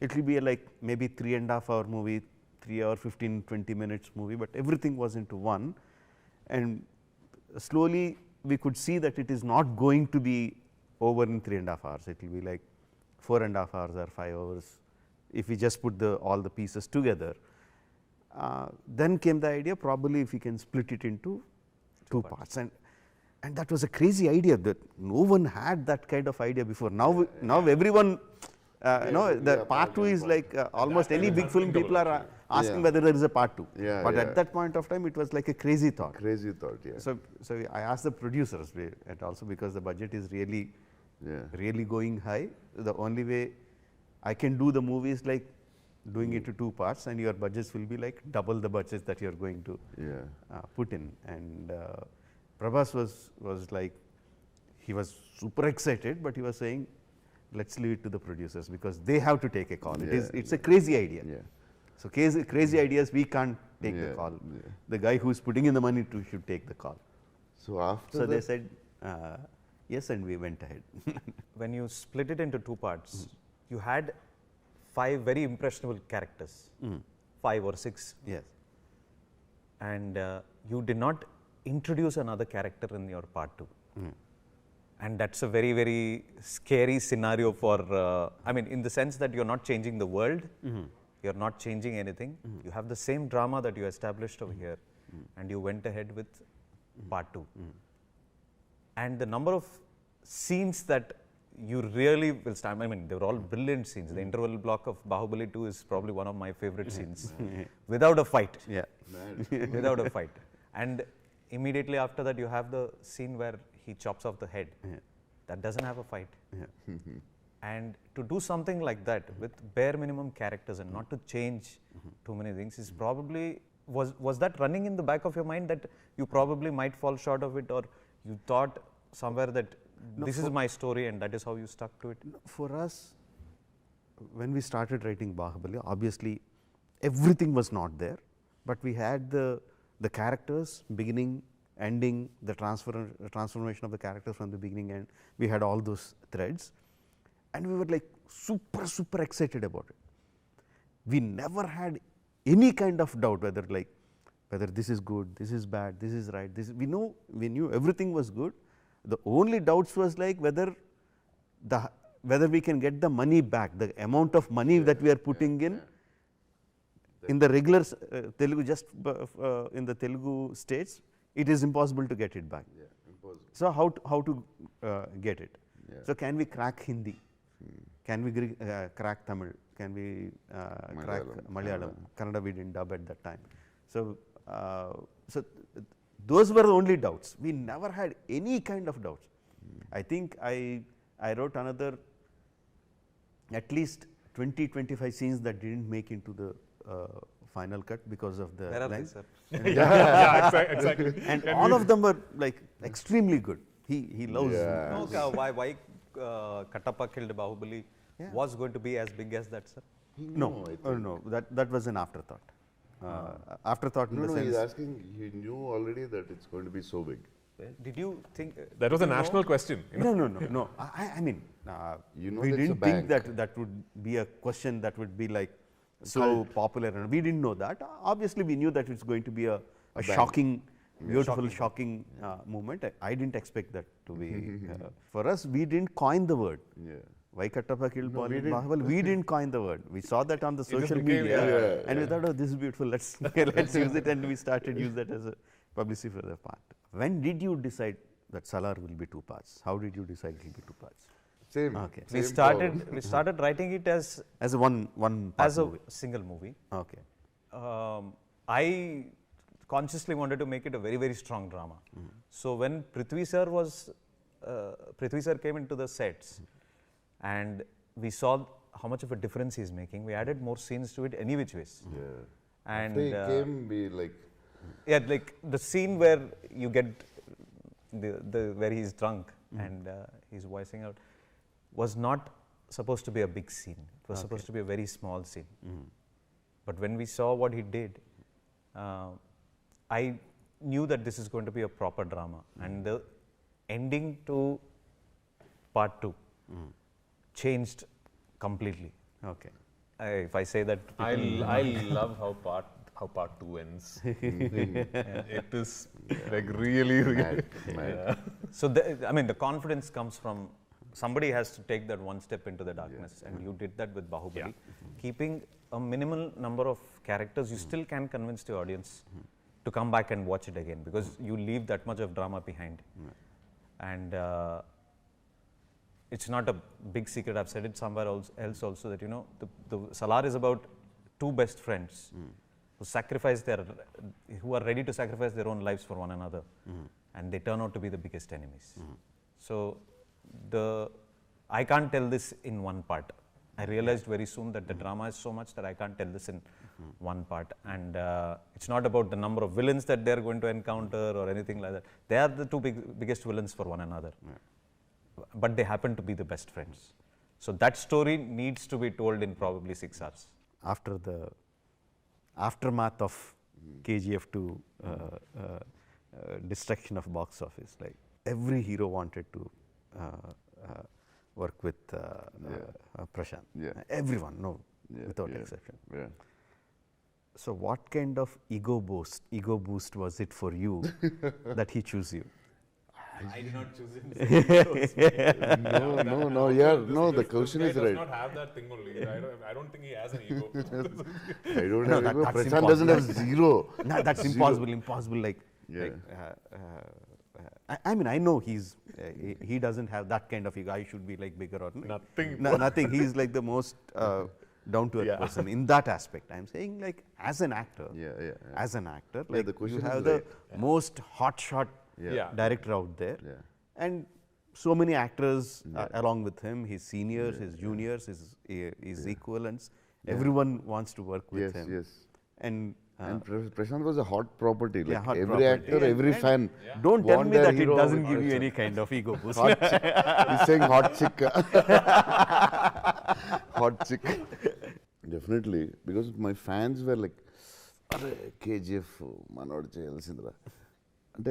A: it will be like maybe 3.5 hour movie, 3 hour 15-20 minutes movie, but everything was into one. And slowly we could see that it is not going to be over in 3.5 hours. It will be like 4.5 hours or 5 hours if we just put all the pieces together. Then came the idea, probably if we can split it into two parts. And that was a crazy idea that no one had that kind of idea before. Now everyone, the part 2 is like almost any big film people are asking whether there is a part 2.
C: Yeah,
A: but
C: yeah.
A: at that point of time, it was like a crazy thought.
C: Crazy thought, yeah.
A: So I asked the producers, and also because the budget is really going high, the only way I can do the movie is like doing it to 2 parts, and your budgets will be like double the budgets that you are going to put in. And Prabhas was like, he was super excited, but he was saying, let's leave it to the producers because they have to take a call. It's a crazy idea.
C: Yeah.
A: So crazy ideas, we can't take the call.
C: Yeah.
A: The guy who's putting in the money should take the call.
C: So after
A: So
C: that,
A: they said yes, and we went ahead.
B: When you split it into 2 parts, you had 5 very impressionable characters, 5 or 6.
A: Yes.
B: And you did not introduce another character in your part 2. And that's a very, very scary scenario for, I mean, in the sense that you're not changing the world, you're not changing anything. You have the same drama that you established over here, and you went ahead with part 2. And the number of scenes that you really will stand, I mean, they were all brilliant scenes. The interval block of Bahubali 2 is probably one of my favorite scenes, without a fight.
A: Yeah.
B: Without a fight. And immediately after that, you have the scene where he chops off the head. That doesn't have a fight. And to do something like that with bare minimum characters and not to change too many things is probably, was that running in the back of your mind that you probably might fall short of it, or you thought somewhere that this is my story and that is how you stuck to it?
A: For us, when we started writing Bahubali, obviously everything was not there, but we had the characters, beginning, ending, the transformation of the characters from the beginning, and we had all those threads, and we were like super excited about it. We never had any kind of doubt whether like whether this is good, this is bad, this is right. This we knew everything was good. The only doubts was like whether we can get the money back, the amount of money that we are putting in the regular Telugu, just in the Telugu states, it is impossible to get it back.
C: Yeah, impossible.
A: So how to get it?
C: Yeah.
A: So can we crack Hindi? Can we crack Tamil? Can we crack Malayalam? Kannada we didn't dub at that time. So those were the only doubts. We never had any kind of doubts. I think I wrote another at least 20-25 scenes that didn't make into the final cut because of the
B: Where are they,
A: lines.
B: sir?
D: Yeah, exactly.
A: And all of them were like extremely good. He loves.
C: Yeah.
B: No, why Kattappa killed Bahubali was going to be as big as that, sir?
A: No, that was an afterthought. Afterthought in the
C: No,
A: sense.
C: he's asking, he knew already that it's going to be so big.
B: Did you think
D: That was a
B: did you know?
D: national question. You know?
A: No. I mean,
C: You know
A: we
C: that's a
A: didn't think
C: bank.
A: that would be a question that would be like so popular. And we didn't know that. Obviously, we knew that it's going to be a shocking, beautiful, shocking movement. I didn't expect that to be. For us, we didn't coin the word.
C: Yeah.
A: Why Kattappa killed Bahubali? We didn't coin the word. We saw that on the social
D: became,
A: media, and we thought, oh, this is beautiful. Let's use it, and we started use that as a publicity for the part. When did you decide that Salaar will be 2 parts? How did you decide it will be 2 parts?
C: Same.
A: Okay.
B: we
C: same
B: started writing it as
A: As a one part
B: as a
A: movie.
B: single movie.
A: Okay.
B: I consciously wanted to make it a very, very strong drama. So when Prithvi sir came into the sets and we saw how much of a difference he's making, we added more scenes to it any which ways.
C: Yeah.
B: And
C: After he came, we like,
B: yeah, like the scene where you get where he's drunk and he's voicing out was not supposed to be a big scene. It was supposed to be a very small scene. But when we saw what he did, I knew that this is going to be a proper drama. And the ending to part 2 changed completely.
A: Okay.
B: If I say that,
D: I love how part 2 ends. It is like really.
C: mad.
B: so I mean, the confidence comes from somebody has to take that one step into the darkness, and you did that with Bahubali. Keeping a minimal number of characters, you still can convince the audience to come back and watch it again because you leave that much of drama behind. And it's not a big secret. I've said it somewhere else also that the Salaar is about 2 best friends who are ready to sacrifice their own lives for one another, and they turn out to be the biggest enemies. So I can't tell this in one part. I realized very soon that the drama is so much that I can't tell this in one part. And it's not about the number of villains that they're going to encounter or anything like that. They are the 2 biggest villains for one another. But they happen to be the best friends. So that story needs to be told in probably 6 hours.
A: After the aftermath of KGF 2 destruction of box office, like every hero wanted to work with Prashant.
C: Yeah.
A: Everyone, without exception.
C: Yeah.
A: So what kind of ego boost was it for you that he chose you?
B: I did not choose him.
C: No, the question is
D: He
C: right.
D: does not have that thing only. I don't think he has an ego.
C: I don't
A: No,
C: have ego.
A: that's
C: Prashant doesn't have zero.
A: No, that's impossible. Like, I mean, I know he doesn't have that kind of ego. I should be like bigger or
D: Nothing.
A: nothing. He's like the most down to earth person in that aspect. I'm saying like as an actor, as an actor, like
C: the question
A: you
C: is
A: have the
C: right.
A: most hotshot
D: Yeah.
A: director out there,
C: Yeah.
A: and so many actors along with him, his seniors, his juniors, his equalents. Everyone wants to work with him.
C: Yes.
A: And
C: Prashant was a hot property. Like
A: hot
C: every
A: property.
C: actor, every fan.
A: don't tell
C: want
A: me
C: their
A: that it
C: hero
A: doesn't
C: with
A: give you
C: Prashant.
A: any kind of ego boost.
C: Hot chick. He's saying hot chick. Hot chick. Definitely, because my fans were like, KGF, Manod Chelsindra. And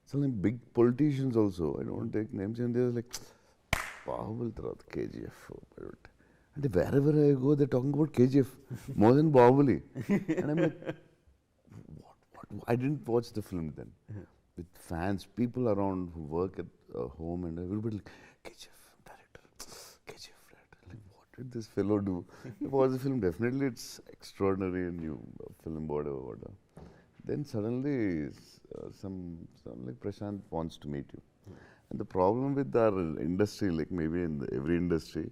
C: some big politicians also, I don't take names, and they were like, Bahubali Tarat KGF. And wherever I go, they're talking about KGF more than Bahubali. And I'm like, what? I didn't watch the film then. With fans, people around who work at home, and everybody like, KGF director, KGF director. Like, what did this fellow do? I watched the film, definitely it's extraordinary and new film, whatever. Then suddenly, some like Prashant wants to meet you. And the problem with our industry, like maybe in every industry,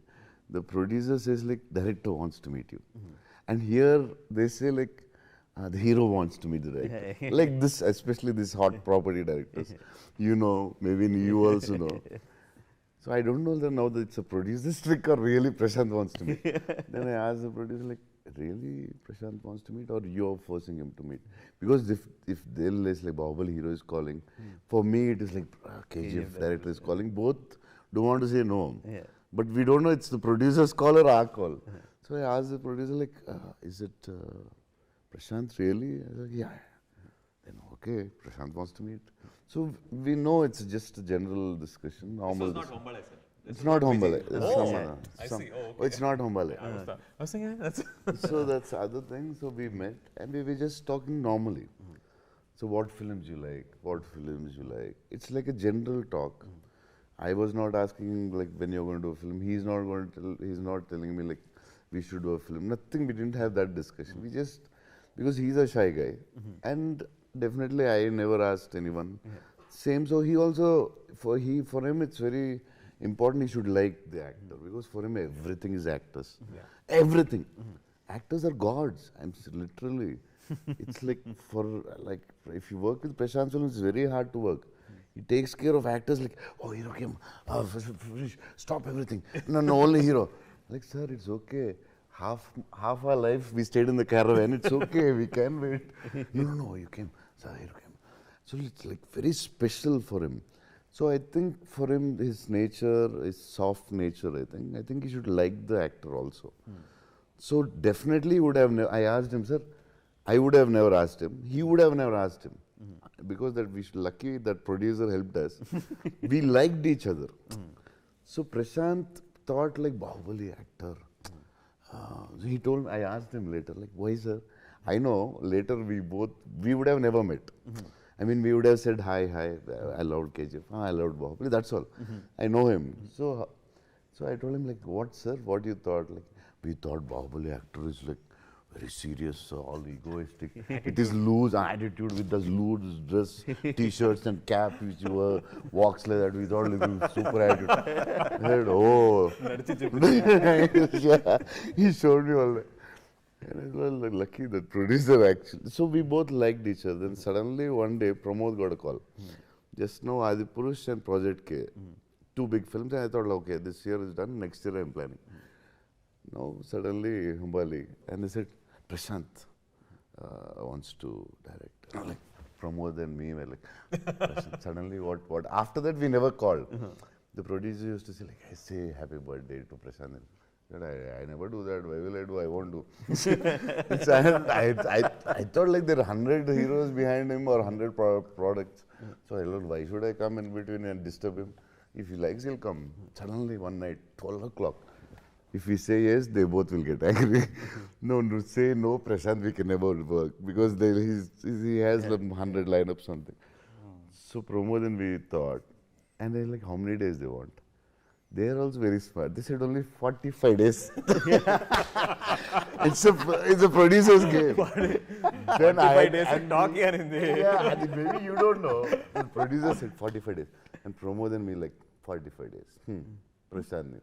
C: the producer says like, director wants to meet you. And here they say like, the hero wants to meet the director. Like this, especially these hot property directors. You know, maybe you also know. So I don't know that now that it's a producer's trick or really Prashant wants to meet. Then I asked the producer like, really Prashant wants to meet or you're forcing him to meet? Because if they'll is like Bahubali hero is calling, for me it is like KGF director is calling. Both don't want to say no. But we don't know it's the producer's call or our call. So I asked the producer like, is it Prashant really? I was like, yeah. Then okay, Prashant wants to meet. So we know it's just a general discussion. Normal
B: This was not Hombale, sir.
C: It's not Hombale.
D: I see. Oh, okay.
C: It's not Hombale.
D: I was thinking, that's
C: So that's the other thing. So we met and we were just talking normally. So what films you like? What films you like? It's like a general talk. I was not asking him like when you're going to do a film. He's not going to tell. He's not telling me like we should do a film. Nothing. We didn't have that discussion. We just because he's a shy guy, and definitely I never asked anyone. Same. So he also for him it's very important. He should like the actor because for him everything is actors. Everything. Actors are gods. I'm literally. It's like if you work with Prashant films, it's very hard to work. He takes care of actors like, oh, hero came, stop everything. No, only hero. Like, sir, it's okay. Half our life we stayed in the caravan. It's okay. We can wait. No, you came. Sir, hero came. So it's like very special for him. So I think for him, his nature, his soft nature, I think he should like the actor also. So definitely would have, I asked him, sir, I would have never asked him. He would have never asked him. Because that we should lucky that producer helped us. We liked each other. So Prashant thought like Bahubali actor. So he told me, I asked him later, like, why sir? I know later we would have never met. I mean, we would have said, hi, I loved KGF, I loved Bahubali, that's all. I know him. So I told him like, what sir, what you thought? Like, we thought Bahubali actor is like, very serious, all egoistic. It is loose attitude with the loose dress, t-shirts and cap which you were walks like that. We thought like super attitude. I said, oh, yeah. He showed me all that. And I was like, lucky that producer actually. So we both liked each other. Then suddenly one day Pramod got a call. Just now Adipurush and Project K, two big films. And I thought, okay, this year is done. Next year I am planning. Now suddenly Humbali, and they said, Prashant wants to direct. Like Pramod and me were like, suddenly what? After that we never called. The producer used to say like, I say happy birthday to Prashant. I never do that. Why will I do? I won't do. I thought like there are 100 heroes behind him or 100 products. So I thought, why should I come in between and disturb him? If he likes, he'll come. Suddenly one night, 12 o'clock. If we say yes, they both will get angry. No, say no, Prashant, we can never work because he has 100 lineups something. So Pramod and we thought, and they're like, how many days they want? They are also very smart. They said only 45 days. It's a producer's game.
B: 45 days and talk here in the...
C: Yeah, and maybe you don't know. The producer said 45 days. And Pramod and me like, 45 days. PrashanthNeel.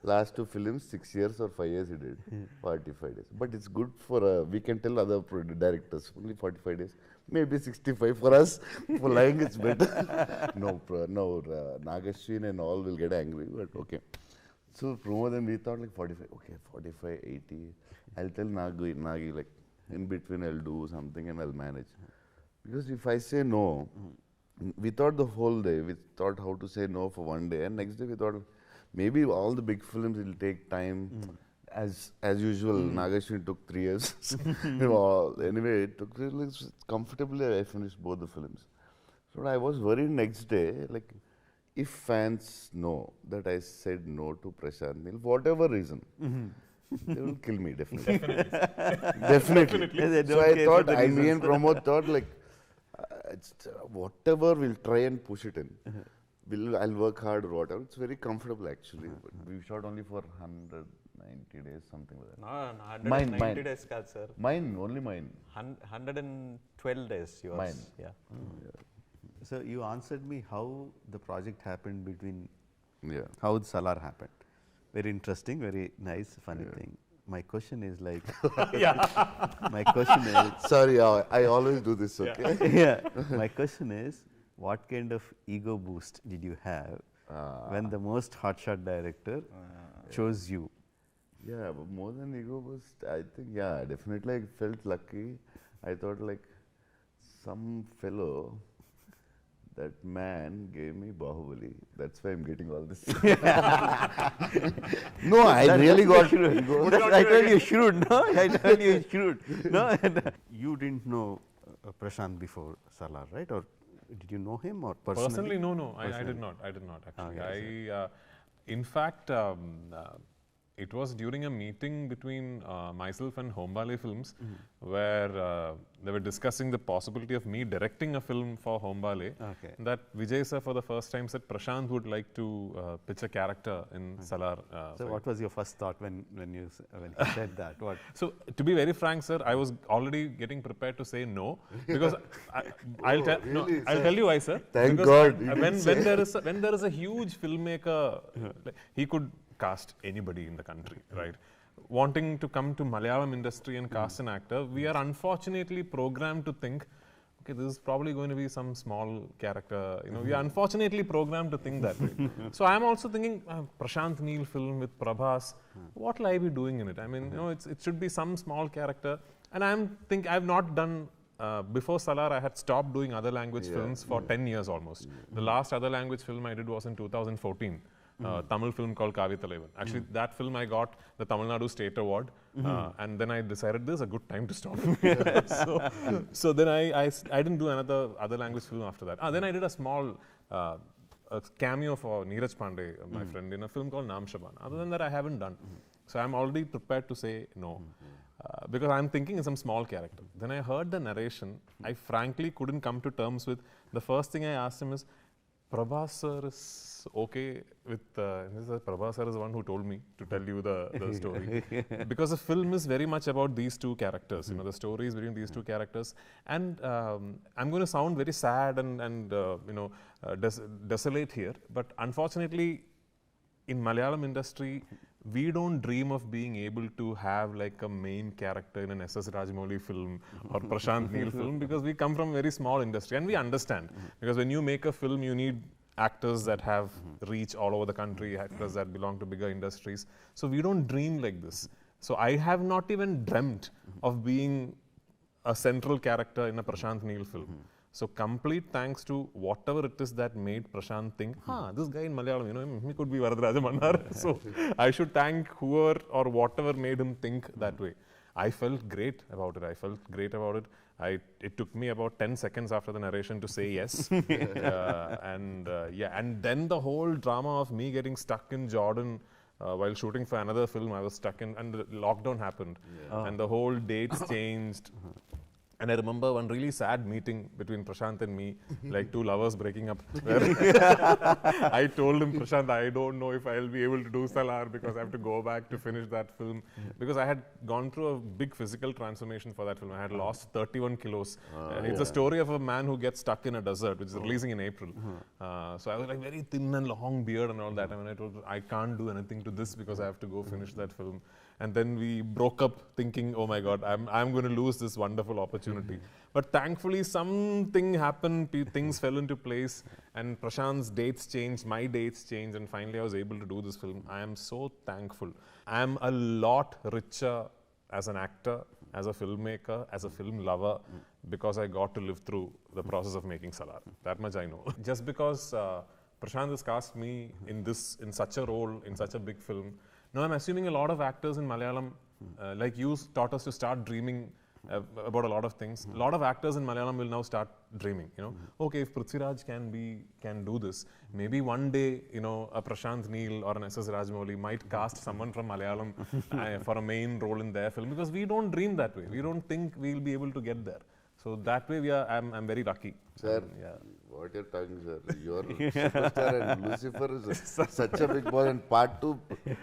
C: Last two films, 6 years or 5 years he did, 45 days. But it's good for, we can tell other directors, only 45 days, maybe 65 for us. For lying, it's better. No, Nagashwin and all will get angry, but okay. So Pramod and we thought like 45, okay, 45, 80. I'll tell Nagi like, in between I'll do something and I'll manage. Because if I say no, we thought the whole day, we thought how to say no for one day, and next day we thought, maybe all the big films will take time. As usual, Nagashwin took 3 years. Anyway, it took comfortably. I finished both the films. So I was worried next day, like if fans know that I said no to PrashanthNeel, whatever reason, they will kill me, definitely. Definitely.
A: They
C: So
A: don't
C: I
A: care
C: thought,
A: for the
C: me and
A: reasons.
C: Pramod thought like, whatever, we'll try and push it in. I'll work hard or whatever. It's very comfortable actually. But we shot only for 190 days, something like that.
B: No,
C: Mine.
B: 190 days, sir.
C: Mine, only mine.
B: 112 days yours.
C: Mine.
B: Yeah.
A: So you answered me how the project happened between,
C: Yeah.
A: how Salaar happened. Very interesting, very nice, funny thing. My question is like, my question is,
C: Sorry, I always do this, okay?
A: yeah, my question is, what kind of ego boost did you have when the most hotshot director chose you?
C: Yeah, but more than ego boost, I think, yeah, definitely I felt lucky. I thought like some fellow, that man gave me Bahubali. That's why I'm getting all this. No, I really got ego.
A: I told you shrewd, no? I told you shrewd. No, and, you didn't know Prashant before Salaar, right? Or did you know him or personally?
D: Personally, no. I did not. I did not actually.
A: Okay,
D: In fact, it was during a meeting between myself and Hombale Films, where they were discussing the possibility of me directing a film for Hombale.
A: Okay.
D: That Vijay sir for the first time said Prashant would like to pitch a character in Salaar.
A: So what was your first thought when he said that? What?
D: So to be very frank, sir, I was already getting prepared to say no because I'll tell you why, sir.
C: Thank
D: Because
C: God you
D: when
C: didn't say.
D: there is a huge filmmaker, like, he could cast anybody in the country, right? Wanting to come to Malayalam industry and cast an actor, we are unfortunately programmed to think, okay, this is probably going to be some small character. You know, we are unfortunately programmed to think that way. So I am also thinking, PrashanthNeel film with Prabhas, what will I be doing in it? I mean, you know, it should be some small character. And I've not done, before Salaar, I had stopped doing other language films for 10 years almost. The last other language film I did was in 2014. Tamil film called Kavithalaivan. Actually, that film I got the Tamil Nadu State Award, and then I decided this is a good time to stop. so then I didn't do another other language film after that. Then I did a small a cameo for Neeraj Pandey, my friend, in a film called Naam Shaban. Other than that, I haven't done. So I'm already prepared to say no. Because I'm thinking in some small character. Then I heard the narration. I frankly couldn't come to terms with. The first thing I asked him is, Prabhas sir is okay with, Prabhas sir is the one who told me to tell you the story. Because the film is very much about these two characters, you know, the stories between these two characters. And I'm going to sound very sad and desolate here, but unfortunately, in Malayalam industry, we don't dream of being able to have like a main character in an SSRajamouli film or PrashanthNeel film because we come from a very small industry and we understand. Because when you make a film, you need actors that have reach all over the country, actors that belong to bigger industries. So we don't dream like this. So I have not even dreamt of being a central character in a PrashanthNeel film. So complete thanks to whatever it is that made Prashant think, this guy in Malayalam, you know, he could be Varatharaja Mannar. So I should thank whoever or whatever made him think that way. I felt great about it. It took me about 10 seconds after the narration to say yes. And then the whole drama of me getting stuck in Jordan while shooting for another film, I was stuck in, and the lockdown happened. And the whole dates changed. And I remember one really sad meeting between Prashant and me, like two lovers breaking up. Where I told him, Prashant, I don't know if I'll be able to do Salaar because I have to go back to finish that film. Because I had gone through a big physical transformation for that film. I had lost 31 kilos. It's a story of a man who gets stuck in a desert, which is releasing in April. So I was like very thin and long beard and all that. I mean, I told him, I can't do anything to this because I have to go finish that film. And then we broke up thinking, oh my God, I'm going to lose this wonderful opportunity. But thankfully something happened, things fell into place, and Prashant's dates changed, my dates changed, and finally I was able to do this film. I am so thankful. I am a lot richer as an actor, as a filmmaker, as a film lover, because I got to live through the process of making Salaar. That much I know. Just because Prashant has cast me in such a role, in such a big film. Now I'm assuming a lot of actors in Malayalam, like you, taught us to start dreaming about a lot of things. A lot of actors in Malayalam will now start dreaming, you know, okay, if Prithviraj can do this, maybe one day, you know, a PrashanthNeel or an SSRajamouli might cast someone from Malayalam for a main role in their film, because we don't dream that way. We don't think we'll be able to get there. So that way I'm very lucky.
C: Sir, what you're talking, sir? You're superstar and Lucifer is such a big boss, and part 2,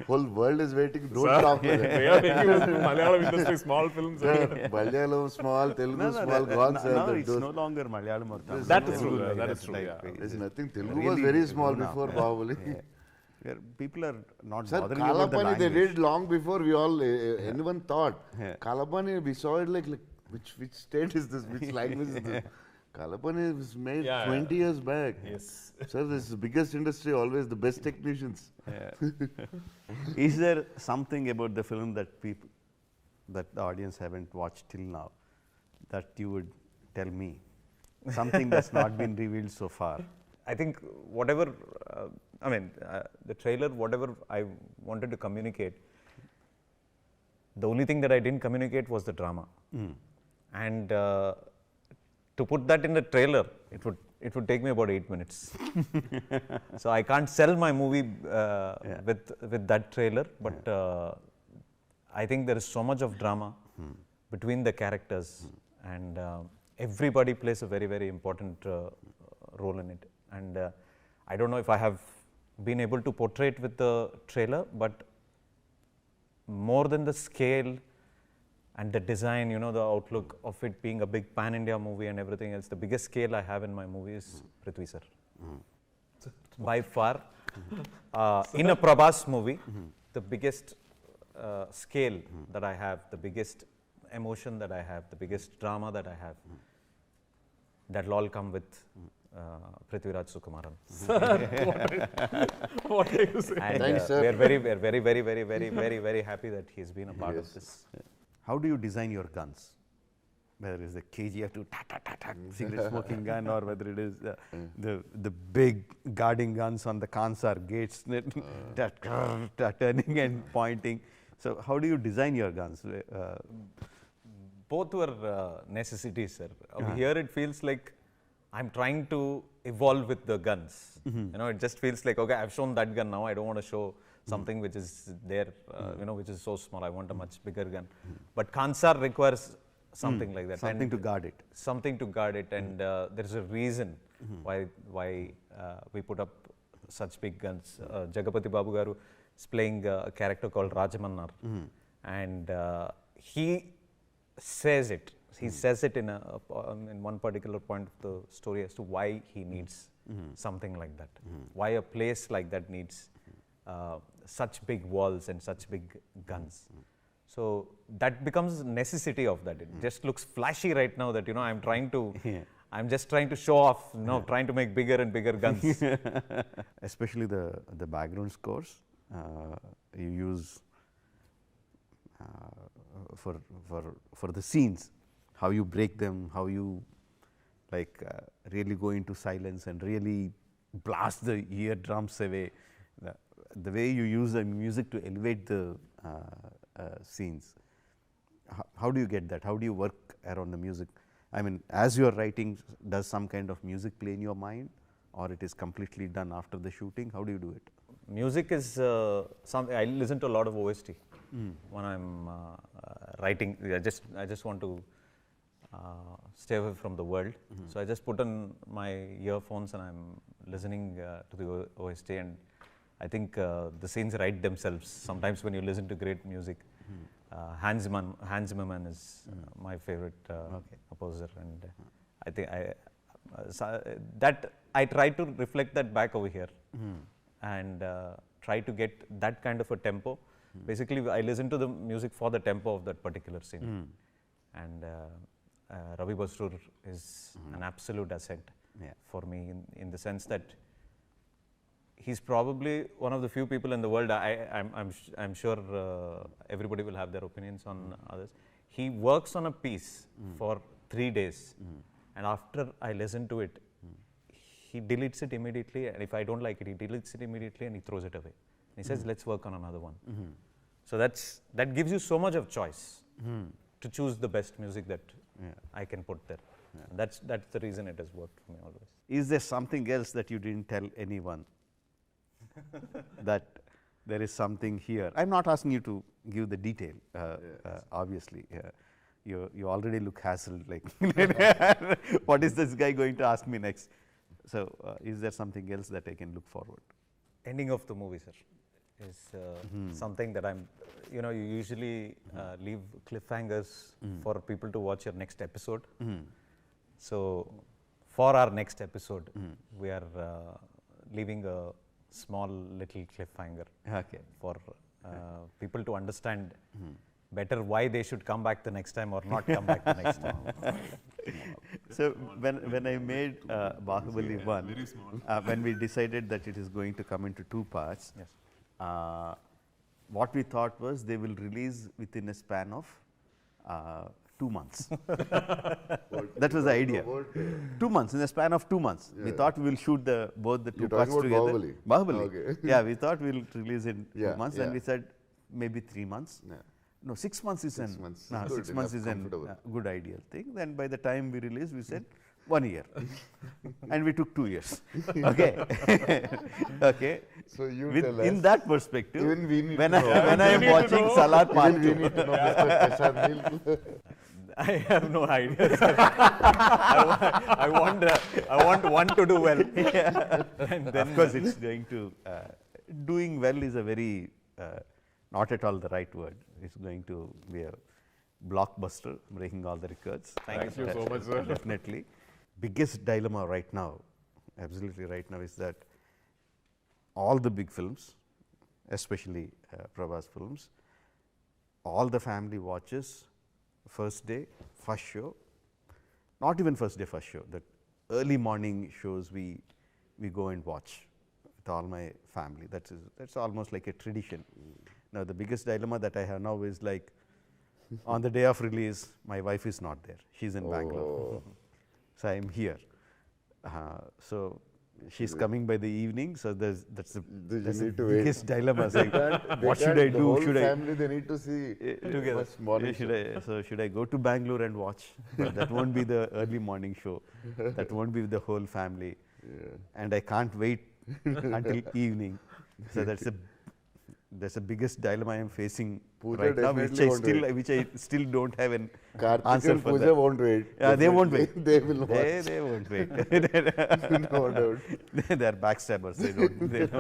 C: whole world is waiting. Don't talk with it.
D: They are thinking of Malayalam industry, small films.
C: Malayalam small, Telugu small, gone, sir.
A: Now it's no longer Malayalam or Tamil.
D: That is true. That is true. Yeah.
C: There's nothing. Telugu was very small before Bahubali.
A: People are not
C: Sir,
A: bothering about the
C: Kalapani
A: language.
C: they did long before we all anyone thought. Kalapani, we saw it like which state is this? Which language is this? Kalapani was made 20 years back.
D: Yes.
C: Sir, this is the biggest industry, always the best technicians.
A: Is there something about the film that the audience haven't watched till now that you would tell me? Something that's not been revealed so far.
B: I think whatever, the trailer, whatever I wanted to communicate, the only thing that I didn't communicate was the drama. And to put that in the trailer, it would take me about 8 minutes. So I can't sell my movie with that trailer, but I think there is so much of drama between the characters, and everybody plays a very, very important role in it. And I don't know if I have been able to portray it with the trailer, but more than the scale and the design, you know, the outlook of it being a big pan-India movie and everything else, the biggest scale I have in my movie is Prithvi sir. By far, in a Prabhas movie, the biggest scale that I have, the biggest emotion that I have, the biggest drama that I have, that will all come with Prithviraj Sukumaran.
D: What are you saying?
B: And
C: Thanks, sir.
B: we are very, very happy that he has been a part of this.
A: How do you design your guns? Whether it's the KGF to cigarette smoking gun, or whether it is the big guarding guns on the Kansar gates turning and pointing. So how do you design your guns?
B: Both were necessities, sir. Here it feels like I'm trying to evolve with the guns. You know, it just feels like, okay, I've shown that gun, now I don't want to show something which is there, you know, which is so small. I want a much bigger gun. But Kansar requires something like that.
A: Something to guard it.
B: Something to guard it, and there's a reason why we put up such big guns. Jagapati Babu Garu is playing a character called Rajamannar, and he says it. He says it in one particular point of the story as to why he needs something like that. Why a place like that needs such big walls and such big guns. So that becomes necessity of that. It just looks flashy right now that, you know, I'm just trying to show off, you know, trying to make bigger and bigger guns.
A: Especially the background scores you use for the scenes, how you break them, how you really go into silence and really blast the eardrums away. The way you use the music to elevate the scenes. How do you get that? How do you work around the music? I mean, as you are writing, does some kind of music play in your mind, or it is completely done after the shooting? How do you do it?
B: Music is something I listen to a lot of OST when I'm writing. I just want to stay away from the world. So I just put on my earphones and I'm listening to the OST, and I think the scenes write themselves. Sometimes when you listen to great music, Hans Zimmerman is my favorite composer, and I think that I try to reflect that back over here, and try to get that kind of a tempo. Basically, I listen to the music for the tempo of that particular scene, and Ravi Basrur is an absolute asset for me in the sense that he's probably one of the few people in the world. I'm sure everybody will have their opinions on others. He works on a piece for 3 days, and after I listen to it, he deletes it immediately. And if I don't like it, he deletes it immediately and he throws it away. He says, "Let's work on another one." So that gives you so much of choice. to choose the best music that
A: Yeah.
B: I can put there.
A: Yeah.
B: And that's the reason it has worked for me always.
A: Is there something else that you didn't tell anyone? That there is something here. I'm not asking you to give the detail, obviously. You already look hassled, like, what is this guy going to ask me next? So, is there something else that I can look forward?
B: Ending of the movie, sir, is something that I'm, you usually leave cliffhangers for people to watch your next episode. So, for our next episode, we are leaving a small little cliffhanger for people to understand better why they should come back the next time or not come back the next time.
A: So, when I made Bahubali 1, when we decided that it is going to come into 2 parts,
B: Yes.
A: What we thought was they will release within a span of 2 months. That was the idea. 2 months, in a span of 2 months. We thought we will shoot both the 2
C: You're
A: parts
C: talking about
A: together.
C: Bahubali?
A: Bahubali.
C: Okay.
A: Yeah, we thought we will release in 2
C: Yeah,
A: months, and we said maybe 3 months.
C: Yeah.
A: No, 6 months is
C: 6
A: an
C: months.
A: no,
C: Good
A: 6 months
C: enough,
A: is an
C: comfortable.
A: good ideal thing. Then by the time we released, we said 1 year, and we took 2 years. Okay, okay.
C: So you
A: With,
C: tell
A: in
C: us.
A: that perspective,
C: Even we need
A: when
C: to
A: I
C: know.
A: when I am watching Salaar Part
C: Even we
A: 2,
C: need to know Mr. PrashanthNeel.
B: I have no idea, sir. I want one to do well. And then
A: of course, it's going to doing well is a very not at all the right word. It's going to be a blockbuster, breaking all the records.
D: Thank you so much, sir.
A: Definitely. Biggest dilemma right now, absolutely right now, is that all the big films, especially Prabhas films, all the family watches first day, first show, not even first day, first show, the early morning shows we go and watch with all my family. That's almost like a tradition. Now, the biggest dilemma that I have now is like, on the day of release, my wife is not there. She's in Bangalore. So, I am here. So, she's coming by the evening. So, that's the
C: need to wait.
A: biggest dilemma. So,
C: They
A: what should
C: can't-
A: I
C: the
A: do?
C: whole
A: Should I
C: family, they need to see
A: together?
C: much morning show.
A: Should I go to Bangalore and watch? But that won't be the early morning show. That won't be the whole family. And I can't wait until evening. So that's the biggest dilemma I am facing
C: Pooja
A: right now,
C: definitely
A: which I still don't have an
C: Karthik
A: answer
C: and
A: for
C: Pooja
A: that.
C: won't wait.
A: Yeah, they won't wait.
C: They will watch.
A: They won't wait.
C: No doubt.
A: They are backstabbers. They don't wait.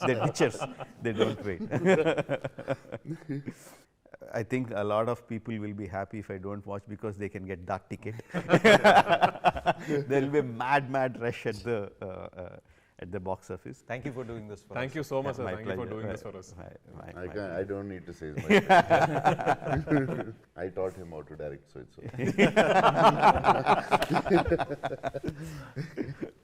A: They're ditchers. They don't wait. I think a lot of people will be happy if I don't watch, because they can get dark ticket. There will be a mad rush at the box office.
B: thank you for doing this for us.
D: Thank you so much, sir.
A: My
D: Thank you for
A: pleasure.
D: doing this for us.
C: I don't need to say much. I taught him how to direct, so it's okay.